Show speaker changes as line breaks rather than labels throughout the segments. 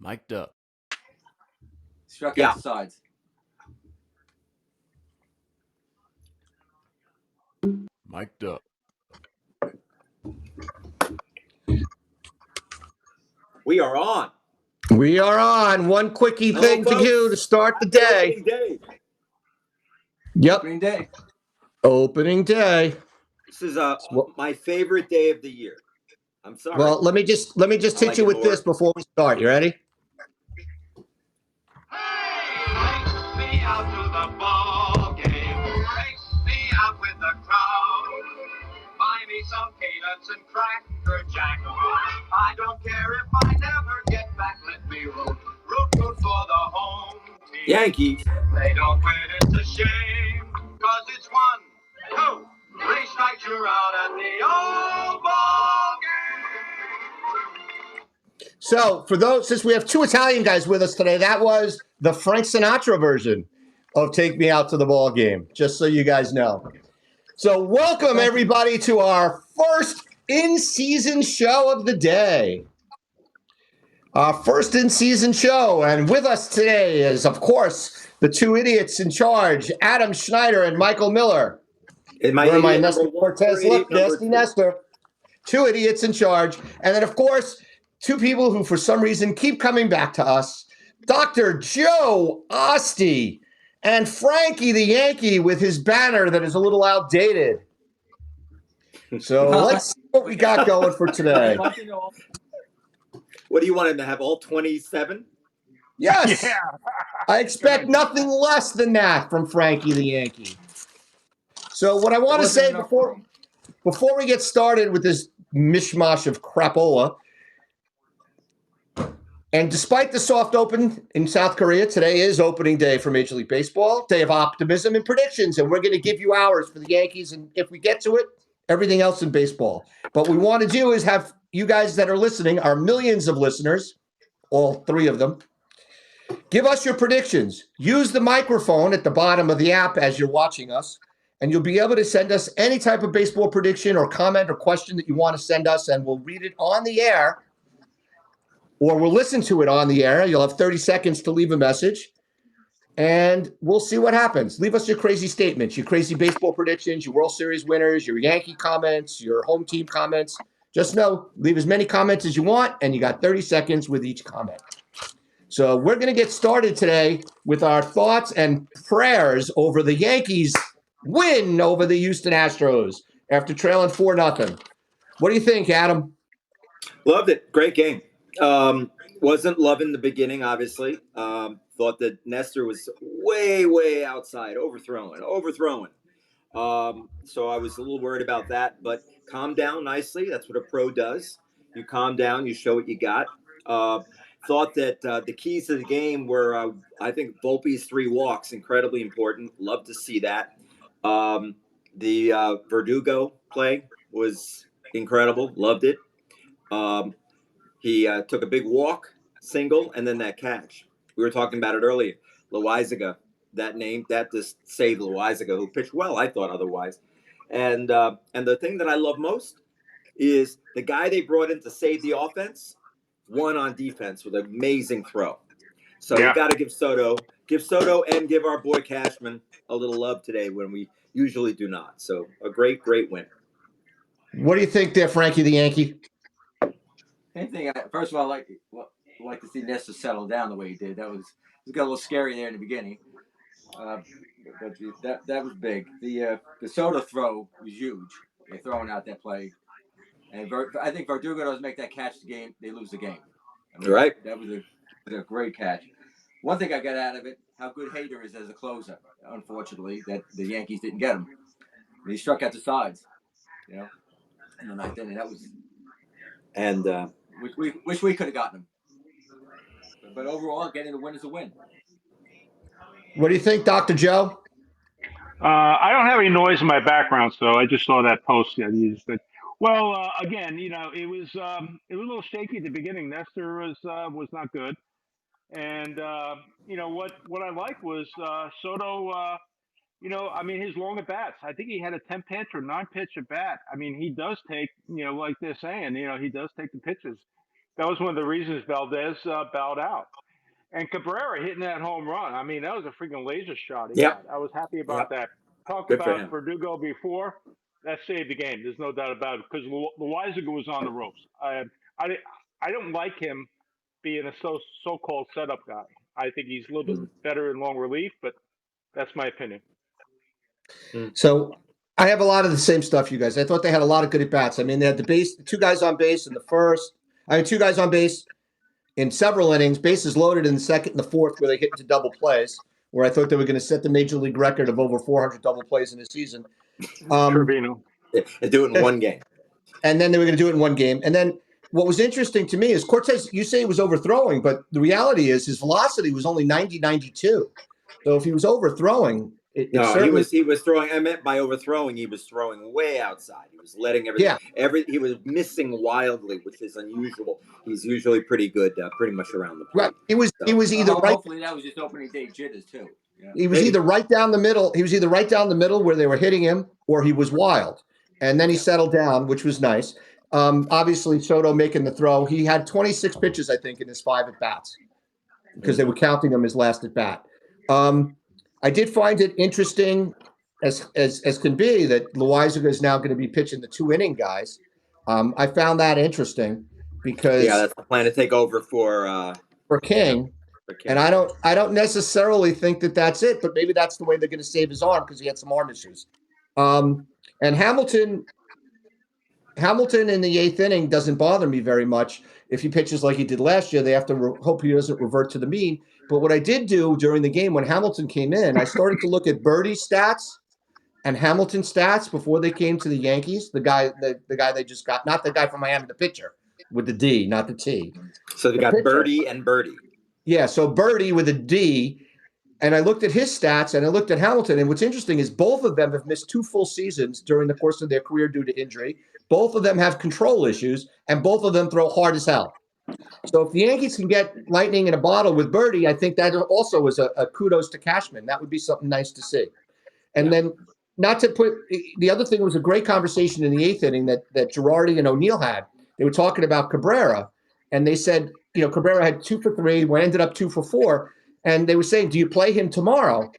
Mic'd up.
Struck out the sides.
Mic'd up.
We are on.
We are on. One quickie thing to do to start the day.
Opening day.
Yep.
Opening day.
Opening day.
This is my favorite day of the year. I'm sorry.
Well, let me just hit you with this before we start. You ready?
Hey, take me out to the ball game. Take me out with the crowd. Buy me some peanuts and Cracker Jack. I don't care if I never get back. Let me root for the home team.
Yankees.
They don't win, it's a shame. Cause it's 1, 2, 3 strikes, you're out at the old ball game.
So, for those, since we have two Italian guys with us today, that was the Frank Sinatra version of Take Me Out to the Ball Game, just so you guys know. So, welcome everybody to our first in-season show of the day. Our first in-season show, and with us today is, of course, the two idiots in charge, Adam Schneider and Michael Miller.
And my
Nestor Cortez look, Nasty Nestor. Two idiots in charge. And then, of course, two people who, for some reason, keep coming back to us. Dr. Joe Osti and Frankie the Yankee with his banner that is a little outdated. So let's see what we got going for today.
What do you want him to have, all 27?
Yes. Yeah. I expect nothing less than that from Frankie the Yankee. So what I want to say before we get started with this mishmash of crapola, and despite the soft open in South Korea, today is opening day for Major League Baseball, day of optimism and predictions, and we're going to give you ours for the Yankees, and if we get to it, everything else in baseball. But what we want to do is have you guys that are listening, our millions of listeners, all three of them, give us your predictions. Use the microphone at the bottom of the app as you're watching us, and you'll be able to send us any type of baseball prediction or comment or question that you want to send us, and we'll read it on the air, or we'll listen to it on the air. You'll have 30 seconds to leave a message, and we'll see what happens. Leave us your crazy statements, your crazy baseball predictions, your World Series winners, your Yankee comments, your home team comments. Just know, leave as many comments as you want, and you got 30 seconds with each comment. So we're going to get started today with our thoughts and prayers over the Yankees' win over the Houston Astros after trailing 4-0. What do you think, Adam?
Loved it. Great game. Wasn't loving the beginning, obviously. Thought that Nestor was way outside, overthrowing. So I was a little worried about that, but calmed down nicely. That's what a pro does. You calm down, you show what you got. Thought that the keys to the game were, I think, Volpe's 3 walks, incredibly important. Love to see that. The Verdugo play was incredible. Loved it. He took a big walk, single, and then that catch. We were talking about it earlier. Loaizaga, that just saved Loaizaga, who pitched well, I thought otherwise. And the thing that I love most is the guy they brought in to save the offense won on defense with an amazing throw. So you got to give Soto and give our boy Cashman a little love today when we usually do not. So a great win.
What do you think there, Frankie the Yankee?
Same thing. First of all, I like to see Nestor settle down the way he did. It got a little scary there in the beginning, but that was big. The Soto throw was huge. They're throwing out that play, and I think Verdugo doesn't make that catch. They lose the game. I mean,
right.
That was a great catch. One thing I got out of it, how good Hader is as a closer. Unfortunately, that the Yankees didn't get him. He struck out the sides, in the ninth inning. That was,
and
we wish we could have gotten him. But overall, getting the win is a win.
What do you think, Dr. Joe?
I don't have any noise in my background, so I just saw that post. Yeah, well, again, it was a little shaky at the beginning. Nestor was not good, and what I liked was Soto. His long at bats. I think he had a 10-pitch or 9-pitch at bat. I mean, he does take, like they're saying, he does take the pitches. that was one of the reasons Valdez bowed out. And Cabrera hitting that home run. I mean, that was a freaking laser shot he
Yep.
got. I was happy about
Yep.
that. Talk
Good for
about
him.
Verdugo before. That saved the game. There's no doubt about it because Loizaga was on the ropes. I don't like him being a so-called setup guy. I think he's a little bit better in long relief, but that's my opinion.
So I have a lot of the same stuff, you guys. I thought they had a lot of good at bats. I mean, they had two guys on base in the first. Two guys on base in several innings, bases loaded in the second and the fourth, where they hit into double plays, where I thought they were going to set the major league record of over 400 double plays in a season.
Trevino.
And do it in one game.
And then they were going to do it in one game. And then what was interesting to me is Cortez, you say he was overthrowing, but the reality is his velocity was only 90, 92. So if he was overthrowing,
he was throwing. I meant by overthrowing, he was throwing way outside. He was letting everything.
Yeah.
He was missing wildly, which is unusual. He's usually pretty good, pretty much around the plate.
Right. He was either right.
Hopefully that was just opening day jitters too. Yeah.
He was either right down the middle. He was either right down the middle where they were hitting him, or he was wild. And then he settled down, which was nice. Obviously, Soto making the throw. He had 26 pitches, I think, in his 5 at bats because they were counting him his last at bat. I did find it interesting, as can be, that Loizaga is now going to be pitching the 2-inning guys. I found that interesting because
that's the plan to take over for
King. And I don't necessarily think that that's it, but maybe that's the way they're going to save his arm because he had some arm issues. And Hamilton in the 8th inning doesn't bother me very much. If he pitches like he did last year, they have to hope he doesn't revert to the mean. But what I did do during the game when Hamilton came in, I started to look at Birdie's stats and Hamilton's stats before they came to the Yankees. The guy they just got, not the guy from Miami, the pitcher with the D, not the T.
So they got pitcher. Birdie and Birdie.
Yeah, so Birdie with a D. And I looked at his stats and I looked at Hamilton. And what's interesting is both of them have missed 2 full seasons during the course of their career due to injury. Both of them have control issues, and both of them throw hard as hell. So if the Yankees can get lightning in a bottle with Birdie, I think that also is a kudos to Cashman. That would be something nice to see. And then not to put – the other thing was a great conversation in the 8th inning that Girardi and O'Neill had. They were talking about Cabrera, and they said, Cabrera had 2 for 3, ended up 2 for 4. And they were saying, do you play him tomorrow?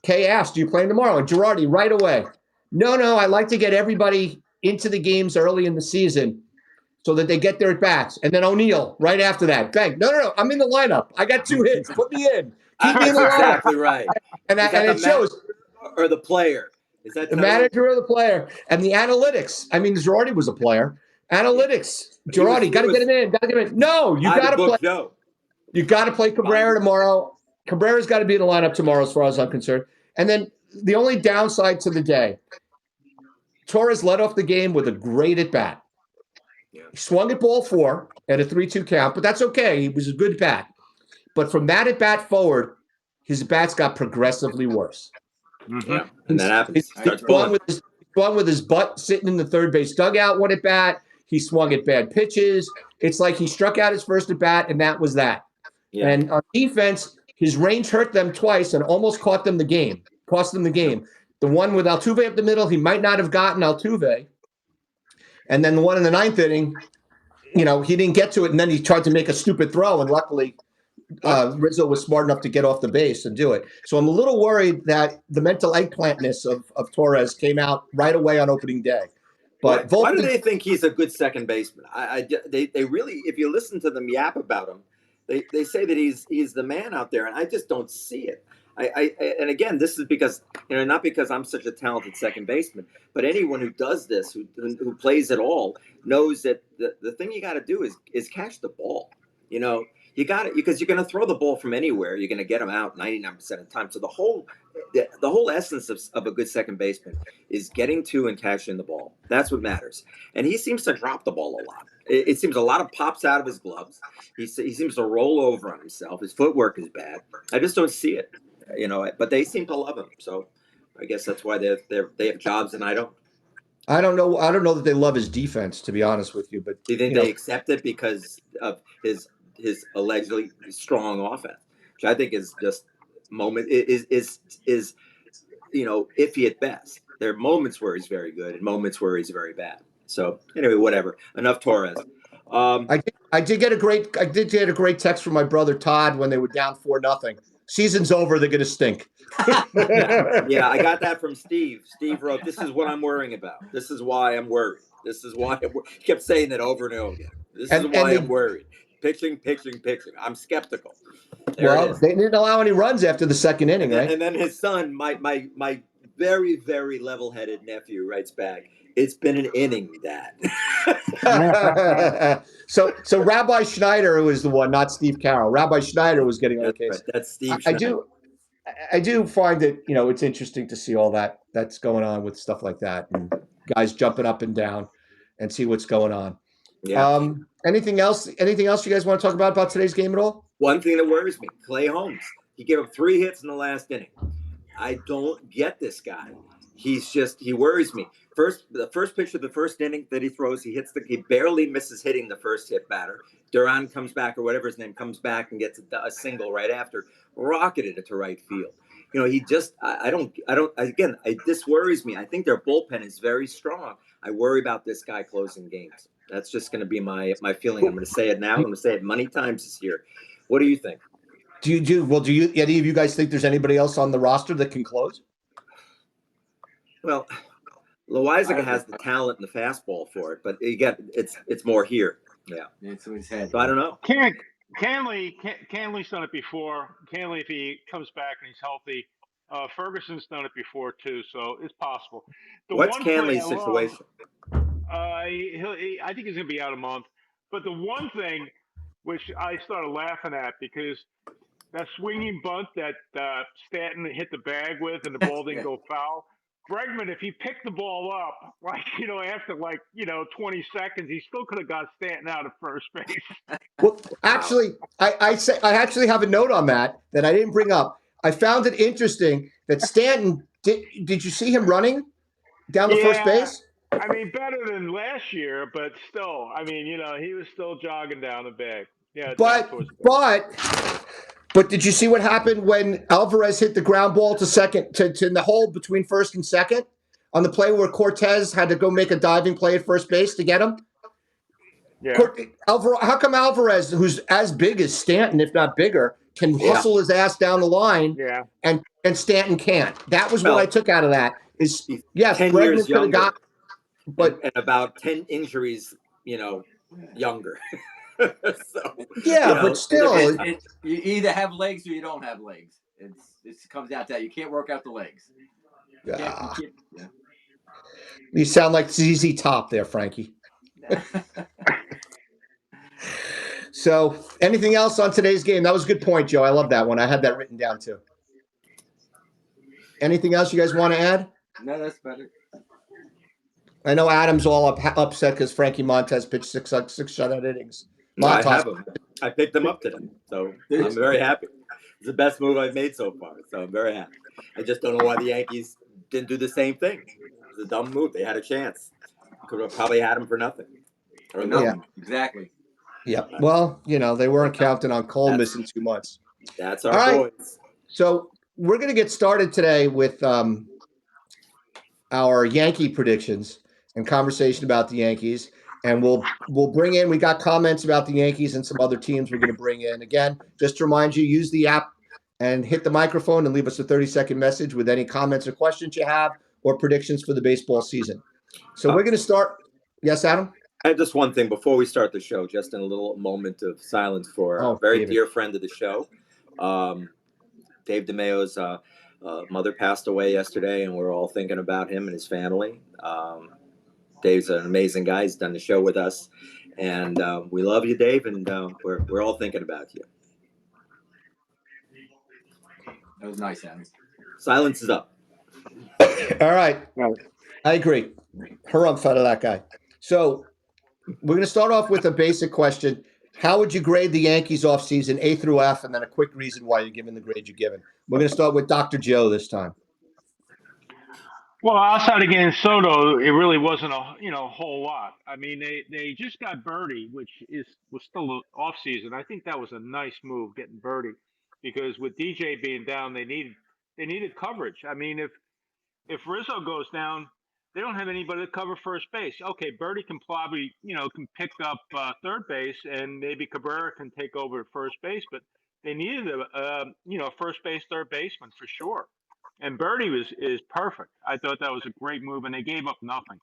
Kay asked, do you play him tomorrow? And Girardi right away, no, I like to get everybody into the games early in the season so that they get their at-bats. And then O'Neill right after that, bang, no, I'm in the lineup. I got 2 hits. Put me in. Keep me in the lineup.
Exactly right.
And it shows.
Or the player. Is that
the manager or the player? And the analytics. I mean, Girardi was a player. Analytics. Girardi, got to get him in. No, you got to play.
Joe.
You got to play Cabrera tomorrow. Cabrera's got to be in the lineup tomorrow as far as I'm concerned. And then the only downside to the day, Torres led off the game with a great at-bat. He swung at ball 4 at a 3-2 count, but that's okay. He was a good bat. But from that at-bat forward, his bats got progressively worse.
Mm-hmm. Yeah, and that happens.
He swung with his butt sitting in the third base dugout one at-bat. He swung at bad pitches. It's like he struck out his first at-bat, and that was that. Yeah. And on defense, his range hurt them twice and almost cost them the game. The one with Altuve up the middle, he might not have gotten Altuve. And then the one in the 9th inning, he didn't get to it, and then he tried to make a stupid throw, and luckily Rizzo was smart enough to get off the base and do it. So I'm a little worried that the mental eggplantness of Torres came out right away on opening day. But
why do they think he's a good second baseman? They really, if you listen to them yap about him, they say that he's the man out there, and I just don't see it. And again, this is because not because I'm such a talented second baseman, but anyone who does this, who plays at all, knows that the thing you got to do is catch the ball. You got it, because you're going to throw the ball from anywhere. You're going to get them out 99% of the time. So the whole essence of a good second baseman is getting to and catching the ball. That's what matters. And he seems to drop the ball a lot. It seems a lot of pops out of his gloves. He seems to roll over on himself. His footwork is bad. I just don't see it, but they seem to love him. So I guess that's why they have jobs and I don't.
I don't know that they love his defense, to be honest with you. But
do you think they accept it because of his allegedly strong offense, which I think is just iffy at best. There are moments where he's very good and moments where he's very bad. So anyway, whatever. Enough Torres.
I did get a great text from my brother Todd when they were down 4-0. Season's over. They're going to stink.
Yeah, I got that from Steve. Steve wrote, "This is what I'm worrying about. This is why I'm worried. This is why he kept saying that over and over again. This is why I'm worried. Pitching. I'm skeptical." There it is.
They didn't allow any runs after the second inning, right?
And then his son, my very, very level-headed nephew, writes back, "It's been an inning, Dad."
So Rabbi Schneider was the one, not Steve Carroll. Rabbi Schneider was getting on the case.
Right. That's Steve
I
Schneider.
I do find it, it's interesting to see all that's going on with stuff like that and guys jumping up and down and see what's going on.
Yeah.
Anything else you guys want to talk about today's game at all?
One thing that worries me, Clay Holmes. He gave up 3 hits in the last inning. I don't get this guy. He worries me. The first pitch of the first inning that he throws, he barely misses hitting the first hit batter. Duran comes back, or whatever his name, comes back and gets a single right after, rocketed it to right field. This worries me. I think their bullpen is very strong. I worry about this guy closing games. That's just going to be my feeling. I'm going to say it now. I'm going to say it many times this year. What do you think?
Do any of you guys think there's anybody else on the roster that can close?
Well, Loizaga has the talent and the fastball for it, but it's more here. Yeah.
It's in his head.
So I don't know.
Canley's done it before. Canley, if he comes back and he's healthy, Ferguson's done it before too, so it's possible.
What's Canley's situation?
I think he's going to be out a month. But the one thing which I started laughing at, because that swinging bunt that Stanton hit the bag with and the ball didn't go foul. Bregman, if he picked the ball up, after 20 seconds, he still could have got Stanton out of first base.
Well, actually, I actually have a note on that I didn't bring up. I found it interesting that Stanton did you see him running down the first base?
I mean, better than last year, but still, he was still jogging down the bag. Yeah,
but did you see what happened when Alvarez hit the ground ball to second to the hole between first and second on the play where Cortez had to go make a diving play at first base to get him?
Yeah.
How come Alvarez, who's as big as Stanton, if not bigger, can hustle his ass down the line?
Yeah.
And Stanton can't. That was what I took out of that. Is yes,
10
Bregman
years younger,
got, but
and about 10 injuries, younger.
but still,
you either have legs or you don't have legs. It comes out that you can't work out the legs.
You sound like ZZ Top there, Frankie. So, anything else on today's game? That was a good point, Joe. I love that one. I had that written down too. Anything else you guys want to add?
No, that's better.
I know Adam's all upset because Frankie Montez pitched six shutout innings.
I have him. I picked him up today, so I'm very happy. It's the best move I've made so far, so I'm very happy. I just don't know why the Yankees didn't do the same thing. It was a dumb move. They had a chance. Could have probably had him for nothing. Or nothing.
Yeah, exactly.
Yeah. Well, they weren't counting on Cole missing 2 months.
That's our boys.
So we're going to get started today with our Yankee predictions and conversation about the Yankees. And we'll bring in, we got comments about the Yankees and some other teams we're going to bring in. Again, just to remind you, use the app and hit the microphone and leave us a 30-second message with any comments or questions you have or predictions for the baseball season. So we're going to start. Yes, Adam?
I have just one thing before we start the show, just in a little moment of silence for a very dear friend of the show. Dave DeMayo's mother passed away yesterday, and we're all thinking about him and his family. Dave's an amazing guy. He's done the show with us, and we love you, Dave, and we're all thinking about you.
That was nice, Adam.
Silence is up.
All right. I agree. Harumph out of that guy. So we're going to start off with a basic question. How would you grade the Yankees offseason, A through F, and then a quick reason why you're giving the grade you're giving? We're going to start with Dr. Joe this time.
Well, outside against Soto, it really wasn't a whole lot. I mean, they just got Birdie, which was still off season. I think that was a nice move, getting Birdie, because with DJ being down, they needed coverage. I mean, if Rizzo goes down, they don't have anybody to cover first base. Okay, Birdie can probably, can pick up third base, and maybe Cabrera can take over first base, but they needed a first base, third baseman for sure. And Birdie is perfect. I thought that was a great move, and they gave up nothing.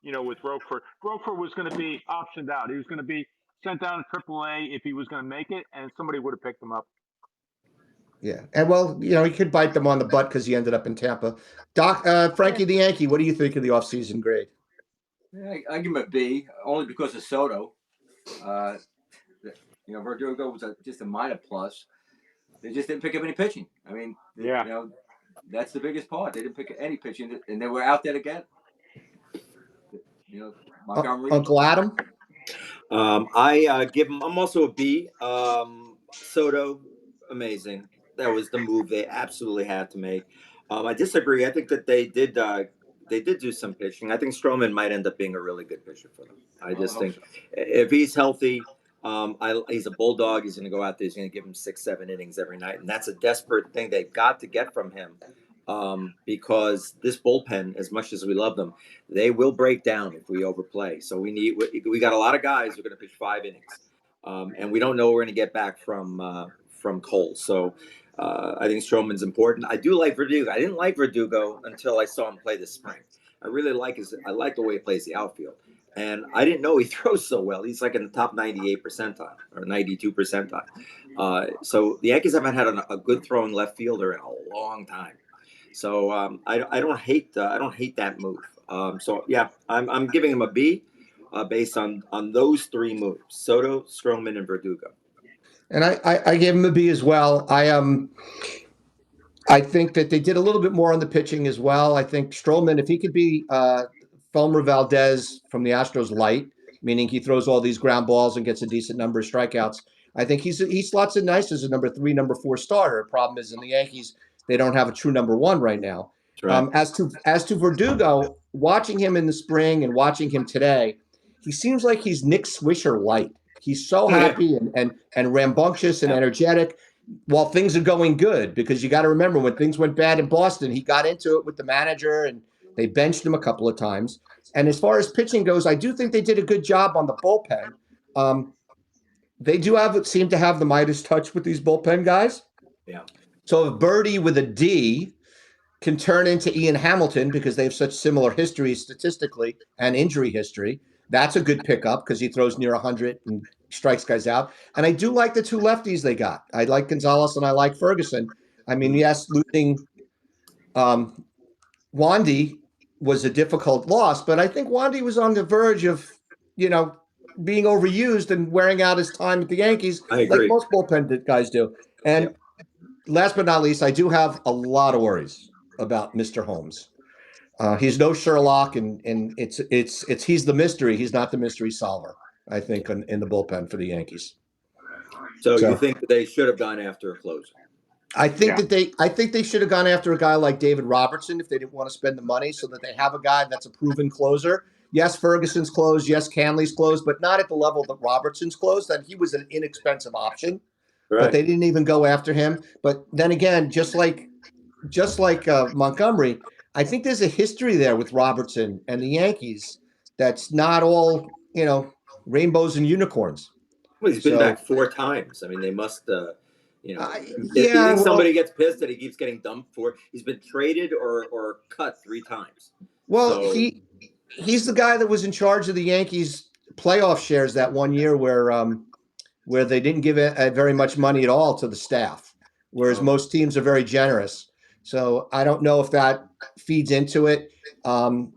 With Roquefort. Roquefort was going to be optioned out. He was going to be sent down to AAA if he was going to make it, and somebody would have picked him up.
Yeah, and well, he could bite them on the butt because he ended up in Tampa. Frankie the Yankee, what do you think of the offseason grade?
Yeah, I give him a B, only because of Soto. Verdugo was just a minor plus. They just didn't pick up any pitching. I mean, that's the biggest part. They didn't pick any pitching, and they were out there to get. Montgomery.
Uncle Adam.
I give him. I'm also a B. Soto, amazing. That was the move they absolutely had to make. I disagree. I think that they did do some pitching. I think Stroman might end up being a really good pitcher for them. I just think if he's healthy, he's a bulldog. He's going to go out there. He's going to give him 6-7 innings every night, and that's a desperate thing they've got to get from him. Because this bullpen, as much as we love them, they will break down if we overplay. So we got a lot of guys who are going to pitch 5 innings, and we don't know what we're going to get back from Cole. So I think Stroman's important. I do like Verdugo. I didn't like Verdugo until I saw him play this spring. I really like the way he plays the outfield. And I didn't know he throws so well. He's like in the top 98 percentile or 92 percentile. So the Yankees haven't had a good throwing left fielder in a long time. So I don't hate that move. So yeah, I'm giving him a B based on those 3 moves: Soto, Stroman, and Verdugo.
And I gave him a B as well. I think that they did a little bit more on the pitching as well. I think Stroman, if he could be Felmer Valdez from the Astros light, meaning he throws all these ground balls and gets a decent number of strikeouts, I think he slots in nice as a number 3, number 4 starter. Problem is in the Yankees, they don't have a true number 1 right now.
Right.
As to Verdugo, watching him in the spring and watching him today, he seems like he's Nick Swisher light. He's so happy and rambunctious and energetic while things are going good, because you got to remember when things went bad in Boston, he got into it with the manager and they benched him a couple of times. And as far as pitching goes, I do think they did a good job on the bullpen. They do seem to have the Midas touch with these bullpen guys.
Yeah.
So if Birdie with a D can turn into Ian Hamilton because they have such similar history statistically and injury history, that's a good pickup because he throws near 100 and strikes guys out. And I do like the 2 lefties they got. I like Gonzalez and I like Ferguson. I mean, yes, losing Wandy was a difficult loss, but I think Wandy was on the verge of, being overused and wearing out his time at the Yankees,
I agree.
like most bullpen guys do. And last but not least, I do have a lot of worries about Mr. Holmes. He's no Sherlock, and it's he's the mystery. He's not the mystery solver, I think, in the bullpen for the Yankees.
So you think that they should have gone after a closer?
I think they should have gone after a guy like David Robertson if they didn't want to spend the money, so that they have a guy that's a proven closer. Yes, Ferguson's closed. Yes, Canley's closed, but not at the level that Robertson's closed. And he was an inexpensive option, but they didn't even go after him. But then again, just like Montgomery, I think there's a history there with Robertson and the Yankees that's not all rainbows and unicorns.
Well, he's been back 4 times. I mean, they must. If you think somebody gets pissed that he keeps getting dumped for, he's been traded or cut 3 times.
Well, he's the guy that was in charge of the Yankees playoff shares that one year where they didn't give very much money at all to the staff, whereas most teams are very generous. So I don't know if that feeds into it.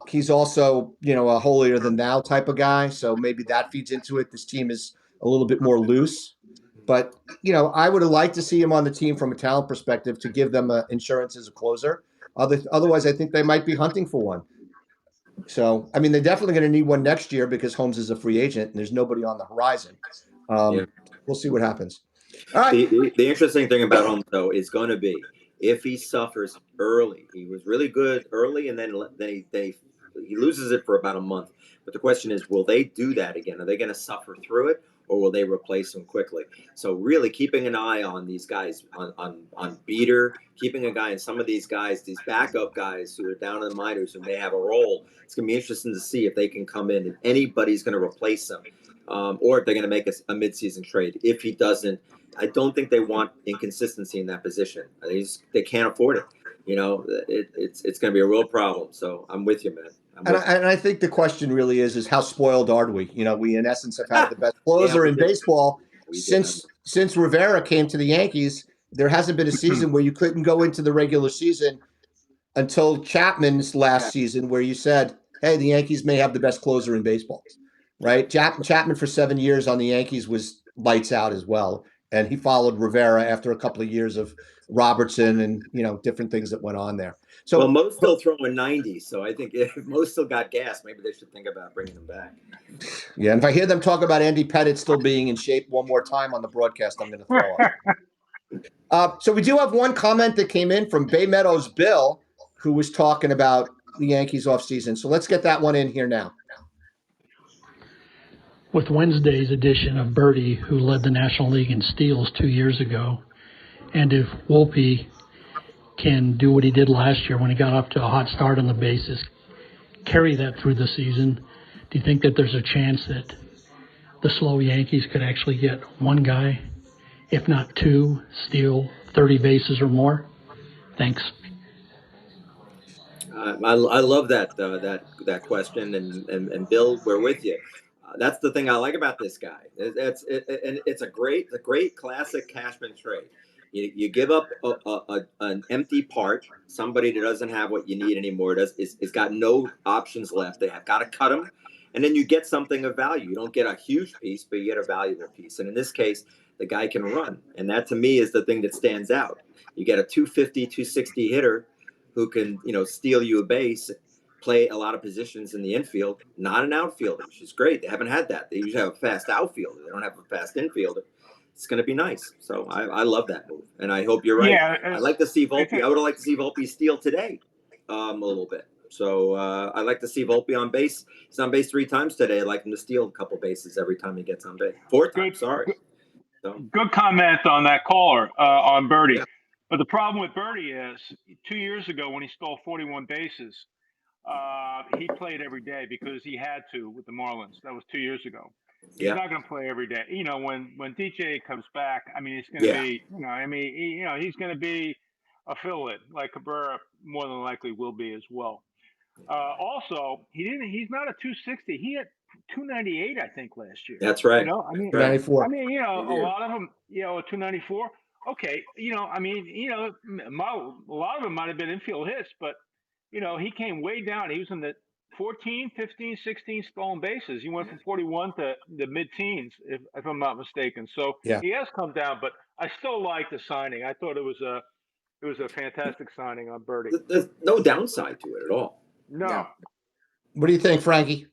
He's also, a holier than thou type of guy. So maybe that feeds into it. This team is a little bit more loose. But, I would have liked to see him on the team from a talent perspective to give them insurance as a closer. Otherwise, I think they might be hunting for one. So, I mean, they're definitely going to need one next year because Holmes is a free agent and there's nobody on the horizon. We'll see what happens. All right.
The interesting thing about Holmes, though, is going to be if he suffers early. He was really good early, and then he loses it for about a month. But the question is, will they do that again? Are they going to suffer through it, or will they replace him quickly? So really keeping an eye on these guys, on Beater, keeping a guy on some of these guys, these backup guys who are down in the minors who may have a role. It's going to be interesting to see if they can come in, if anybody's going to replace them, or if they're going to make a midseason trade. If he doesn't, I don't think they want inconsistency in that position. They can't afford it. It's going to be a real problem. So I'm with you, man.
And I think the question really is how spoiled are we? We in essence have had the best
Yeah,
closer
we
in
did.
baseball
We did.
since Rivera came to the Yankees. There hasn't been a season where you couldn't go into the regular season until Chapman's last season, where you said, "Hey, the Yankees may have the best closer in baseball." Right? Chapman for 7 years on the Yankees was lights out as well, and he followed Rivera after a couple of years of Robertson and different things that went on there. So,
well, Mo's still throwing 90, so I think if Mo still got gas, maybe they should think about bringing him back.
Yeah, and if I hear them talk about Andy Pettitte still being in shape one more time on the broadcast, I'm going to throw up. So we do have one comment that came in from Bay Meadows Bill, who was talking about the Yankees offseason. So let's get that one in here now.
With Wednesday's edition of Birdie, who led the National League in steals 2 years ago, and if Wolpe can do what he did last year when he got off to a hot start on the bases, carry that through the season, do you think that there's a chance that the slow Yankees could actually get one guy, if not two, steal 30 bases or more? Thanks.
I love that question, and Bill, we're with you. That's the thing I like about this guy. It's a great classic Cashman trade. You give up an empty part, somebody that doesn't have what you need anymore. Is got no options left. They have got to cut him, and then you get something of value. You don't get a huge piece, but you get a valuable piece. And in this case, the guy can run, and that to me is the thing that stands out. You get a 250, 260 hitter who can, steal you a base, play a lot of positions in the infield, not an outfielder, which is great. They haven't had that. They usually have a fast outfielder. They don't have a fast infielder. It's going to be nice. So I love that move, and I hope you're right.
Yeah,
I like to see Volpe. I would have liked to see Volpe steal today, a little bit. So I like to see Volpe on base. He's on base 3 times today. I'd like him to steal a couple bases every time he gets on base. 4 times, sorry.
Good comment on that caller on Birdie.
Yeah.
But the problem with Birdie is 2 years ago when he stole 41 bases, he played every day because he had to with the Marlins. That was 2 years ago. He's not going to play every day. When DJ comes back, I mean, it's going to be, he's going to be a fill-in like Cabrera more than likely will be as well. Also, he's not a 260. He hit 298, I think, last year.
That's right.
294.
I mean, a lot of them, 294. Okay, a lot of them might have been infield hits, but he came way down. He was in the 14, 15, 16 stolen bases. He went from 41 to the mid-teens, if I'm not mistaken. So he has come down, but I still like the signing. I thought it was a fantastic signing on Birdie.
There's no downside to it at all.
No.
What do you think, Frankie?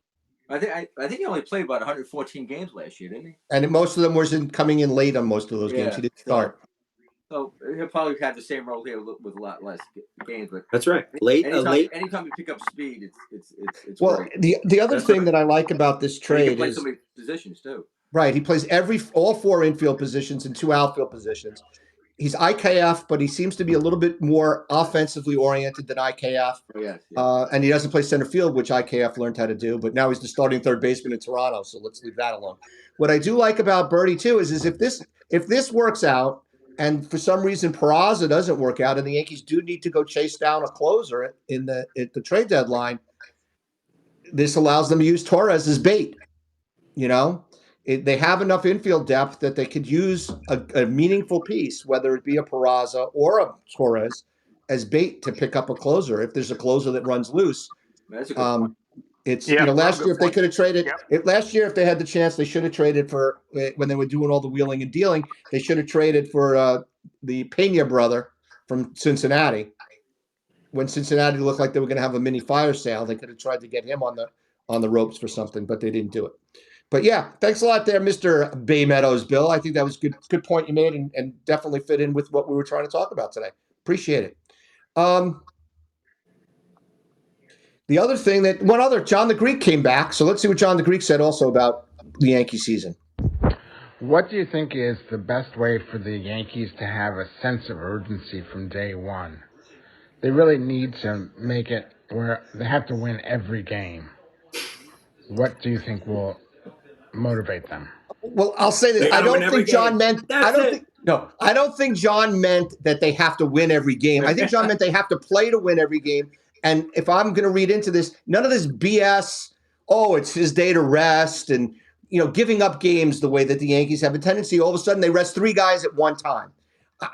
I think he only played about 114 games last year, didn't he?
And most of them was coming in late on most of those games. He didn't start.
So he'll probably have the same role here with a lot less games. But
that's right.
Anytime you pick up speed, it's
well.
great.
The other thing that I like about this trade
he can play
is
so many positions too.
Right, he plays all 4 infield positions and 2 outfield positions. He's IKF, but he seems to be a little bit more offensively oriented than IKF.
Oh, yes.
And he doesn't play center field, which IKF learned how to do. But now he's the starting third baseman in Toronto, so let's leave that alone. What I do like about Birdie too is if this works out, and for some reason Peraza doesn't work out, and the Yankees do need to go chase down a closer at the trade deadline, this allows them to use Torres as bait. They have enough infield depth that they could use a meaningful piece, whether it be a Peraza or a Torres, as bait to pick up a closer. If there's a closer that runs loose,
that's a good point.
It's last year if they could have traded. Last year if they had the chance, they should have traded for when they were doing all the wheeling and dealing. They should have traded for the Pena brother from Cincinnati. When Cincinnati looked like they were going to have a mini fire sale, they could have tried to get him on the ropes for something, but they didn't do it. But yeah, thanks a lot there, Mr. Bay Meadows, Bill. I think that was good point you made and definitely fit in with what we were trying to talk about today. Appreciate it. The other thing John the Greek came back. So let's see what John the Greek said also about the Yankee season.
What do you think is the best way for the Yankees to have a sense of urgency from day one? They really need to make it where they have to win every game. What do you think will motivate them?
Well, I'll say this.
They
I
gotta win
don't
every
think John
game.
meant.
That's it.
I don't think John meant that they have to win every game. I think John meant they have to play to win every game. And if I'm going to read into this, none of this BS. Oh, it's his day to rest, and giving up games the way that the Yankees have a tendency. All of a sudden, they rest three guys at one time.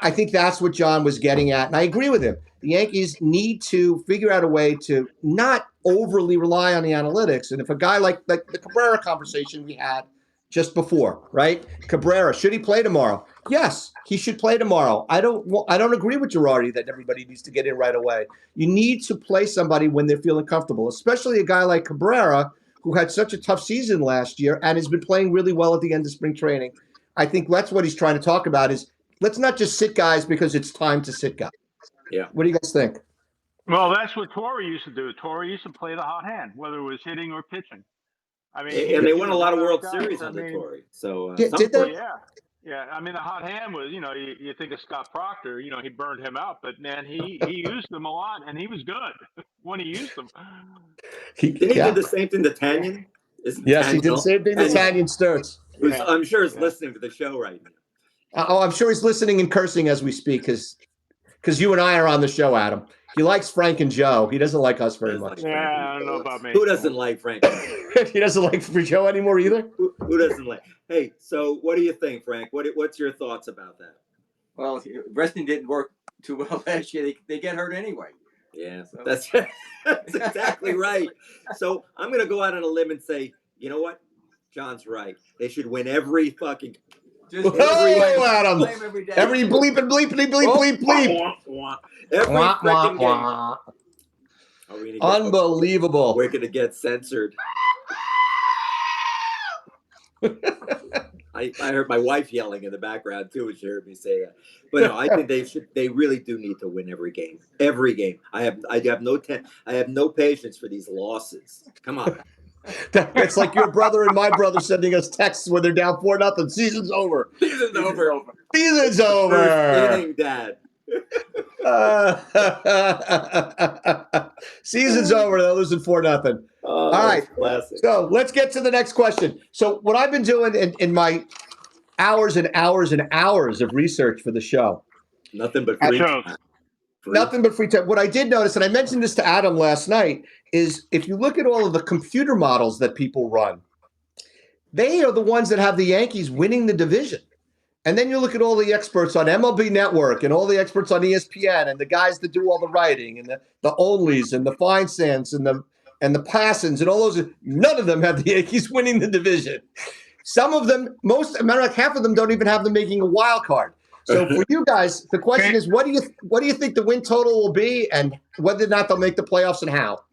I think that's what John was getting at, and I agree with him. The Yankees need to figure out a way to not overly rely on the analytics. And if a guy like the Cabrera conversation we had just before, right? Cabrera, should he play tomorrow? Yes, he should play tomorrow. I don't agree with Girardi that everybody needs to get in right away. You need to play somebody when they're feeling comfortable, especially a guy like Cabrera who had such a tough season last year and has been playing really well at the end of spring training. I think that's what he's trying to talk about is let's not just sit guys because it's time to sit guys.
Yeah.
What do you guys think?
Well, that's what Torre used to do. Torre used to play the hot hand, whether it was hitting or pitching. I mean,
And they won a lot of
one
World
those
Series
guys,
under Torre. So
Did they?
Yeah. I mean, the hot hand was, you think of Scott Proctor, he burned him out, but man, he used them a lot, and he was good when he used them.
Didn't he do the same thing to Tanyan?
Yes, he did the same thing to Tanyan Sturts.
I'm sure is listening to the show right now.
I'm sure he's listening and cursing as we speak because you and I are on the show, Adam. He likes Frank and Joe. He doesn't like us very much.
Yeah, I don't know about me.
Who doesn't like Frank?
He doesn't like Joe anymore either?
Who doesn't like? Hey, so what do you think, Frank? What's your thoughts about that?
Well, resting didn't work too well last year. They get hurt anyway.
Yeah,
so.
that's exactly right. So I'm going to go out on a limb and say, you know what? John's right. They should win every fucking.
Adam. Every bleep and bleep and bleep, bleep.
Every freaking game.
Unbelievable.
We're going to get censored. I heard my wife yelling in the background too when she heard me say that. But no, I think they really do need to win every game. Every game. I have no patience for these losses. Come on.
It's like your brother and my brother sending us texts when they're down 4-0. Season's over.
Season's over.
Season's over.
First inning, Dad.
Season's over. They're losing 4-0. All right.
Classic.
So let's get to the next question. So what I've been doing in my hours and hours and hours of research for the show.
Nothing but free time.
Nothing but free time. What I did notice, and I mentioned this to Adam last night, is if you look at all of the computer models that people run, they are the ones that have the Yankees winning the division. And then you look at all the experts on MLB Network and all the experts on ESPN and the guys that do all the writing and the Onlys and the Feinstein's and the Passons and all those. None of them have the Yankees winning the division. Some of them, half of them don't even have them making a wild card. So for you guys, the question is, what do you think the win total will be, and whether or not they'll make the playoffs, and how?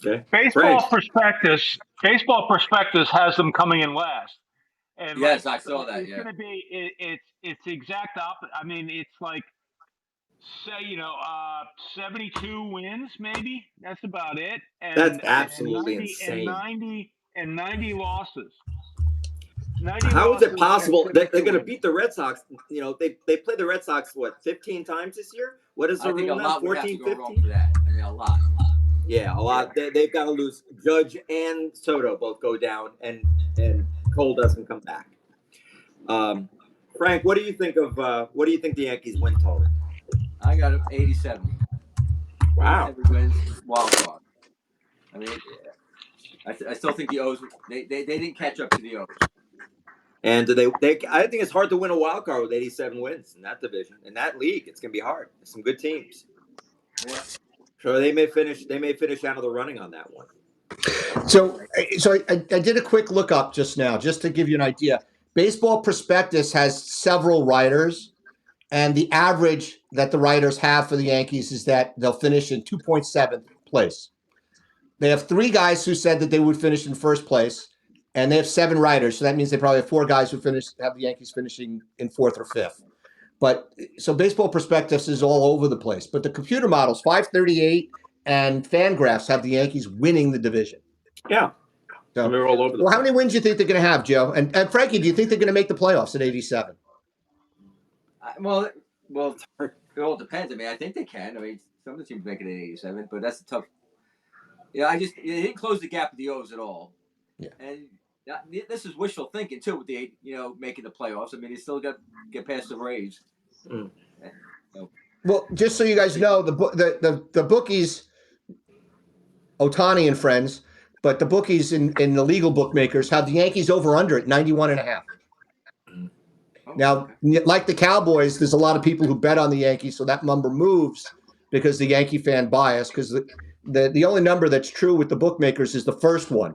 Okay.
Baseball Prospectus has them coming in last. And
yes, I saw that.
It's going to be it's the exact opposite. I mean, it's like 72 wins, maybe. That's about it. And
that's absolutely insane.
And 90 losses.
How is it possible they're going to beat the Red Sox? They played the Red Sox 15 times this year. What is the rule now? 14, 15?
I mean, a lot.
Yeah, a lot. They've got to lose. Judge and Soto both go down, and Cole doesn't come back. Frank, what do you think the Yankees win total?
I got 87.
Wow.
87 wins, wild card. I mean, I still think the O's they didn't catch up to the O's.
And I think it's hard to win a wild card with 87 wins in that division, in that league. It's going to be hard. There's some good teams.
Yeah.
So they may finish out of the running on that one.
So I did a quick look up just now, just to give you an idea. Baseball Prospectus has several writers, and the average that the writers have for the Yankees is that they'll finish in 2.7th place. They have 3 guys who said that they would finish in first place, and they have 7 writers. So that means they probably have 4 guys who have the Yankees finishing in 4th or 5th. But so Baseball Prospectus is all over the place. But the computer models, 538 and Fangraphs, have the Yankees winning the division.
Yeah.
So,
We're all over the
well, how
place.
many wins do you think they're going to have, Joe? And Frankie, do you think they're going to make the playoffs at 87?
Well, it all depends. I mean, I think they can. I mean, some of the teams make it at 87, but that's a tough. Yeah, they didn't close the gap with the O's at all.
Yeah.
And this is wishful thinking too with the making the playoffs. I mean, they still got to get past the Rays.
Mm.
So,
Well, just so you guys know, the bookies, Otani and friends, but the bookies in the legal bookmakers have the Yankees over under at 91.5. Now, like the Cowboys, there's a lot of people who bet on the Yankees, so that number moves because the Yankee fan bias. Because the only number that's true with the bookmakers is the first one,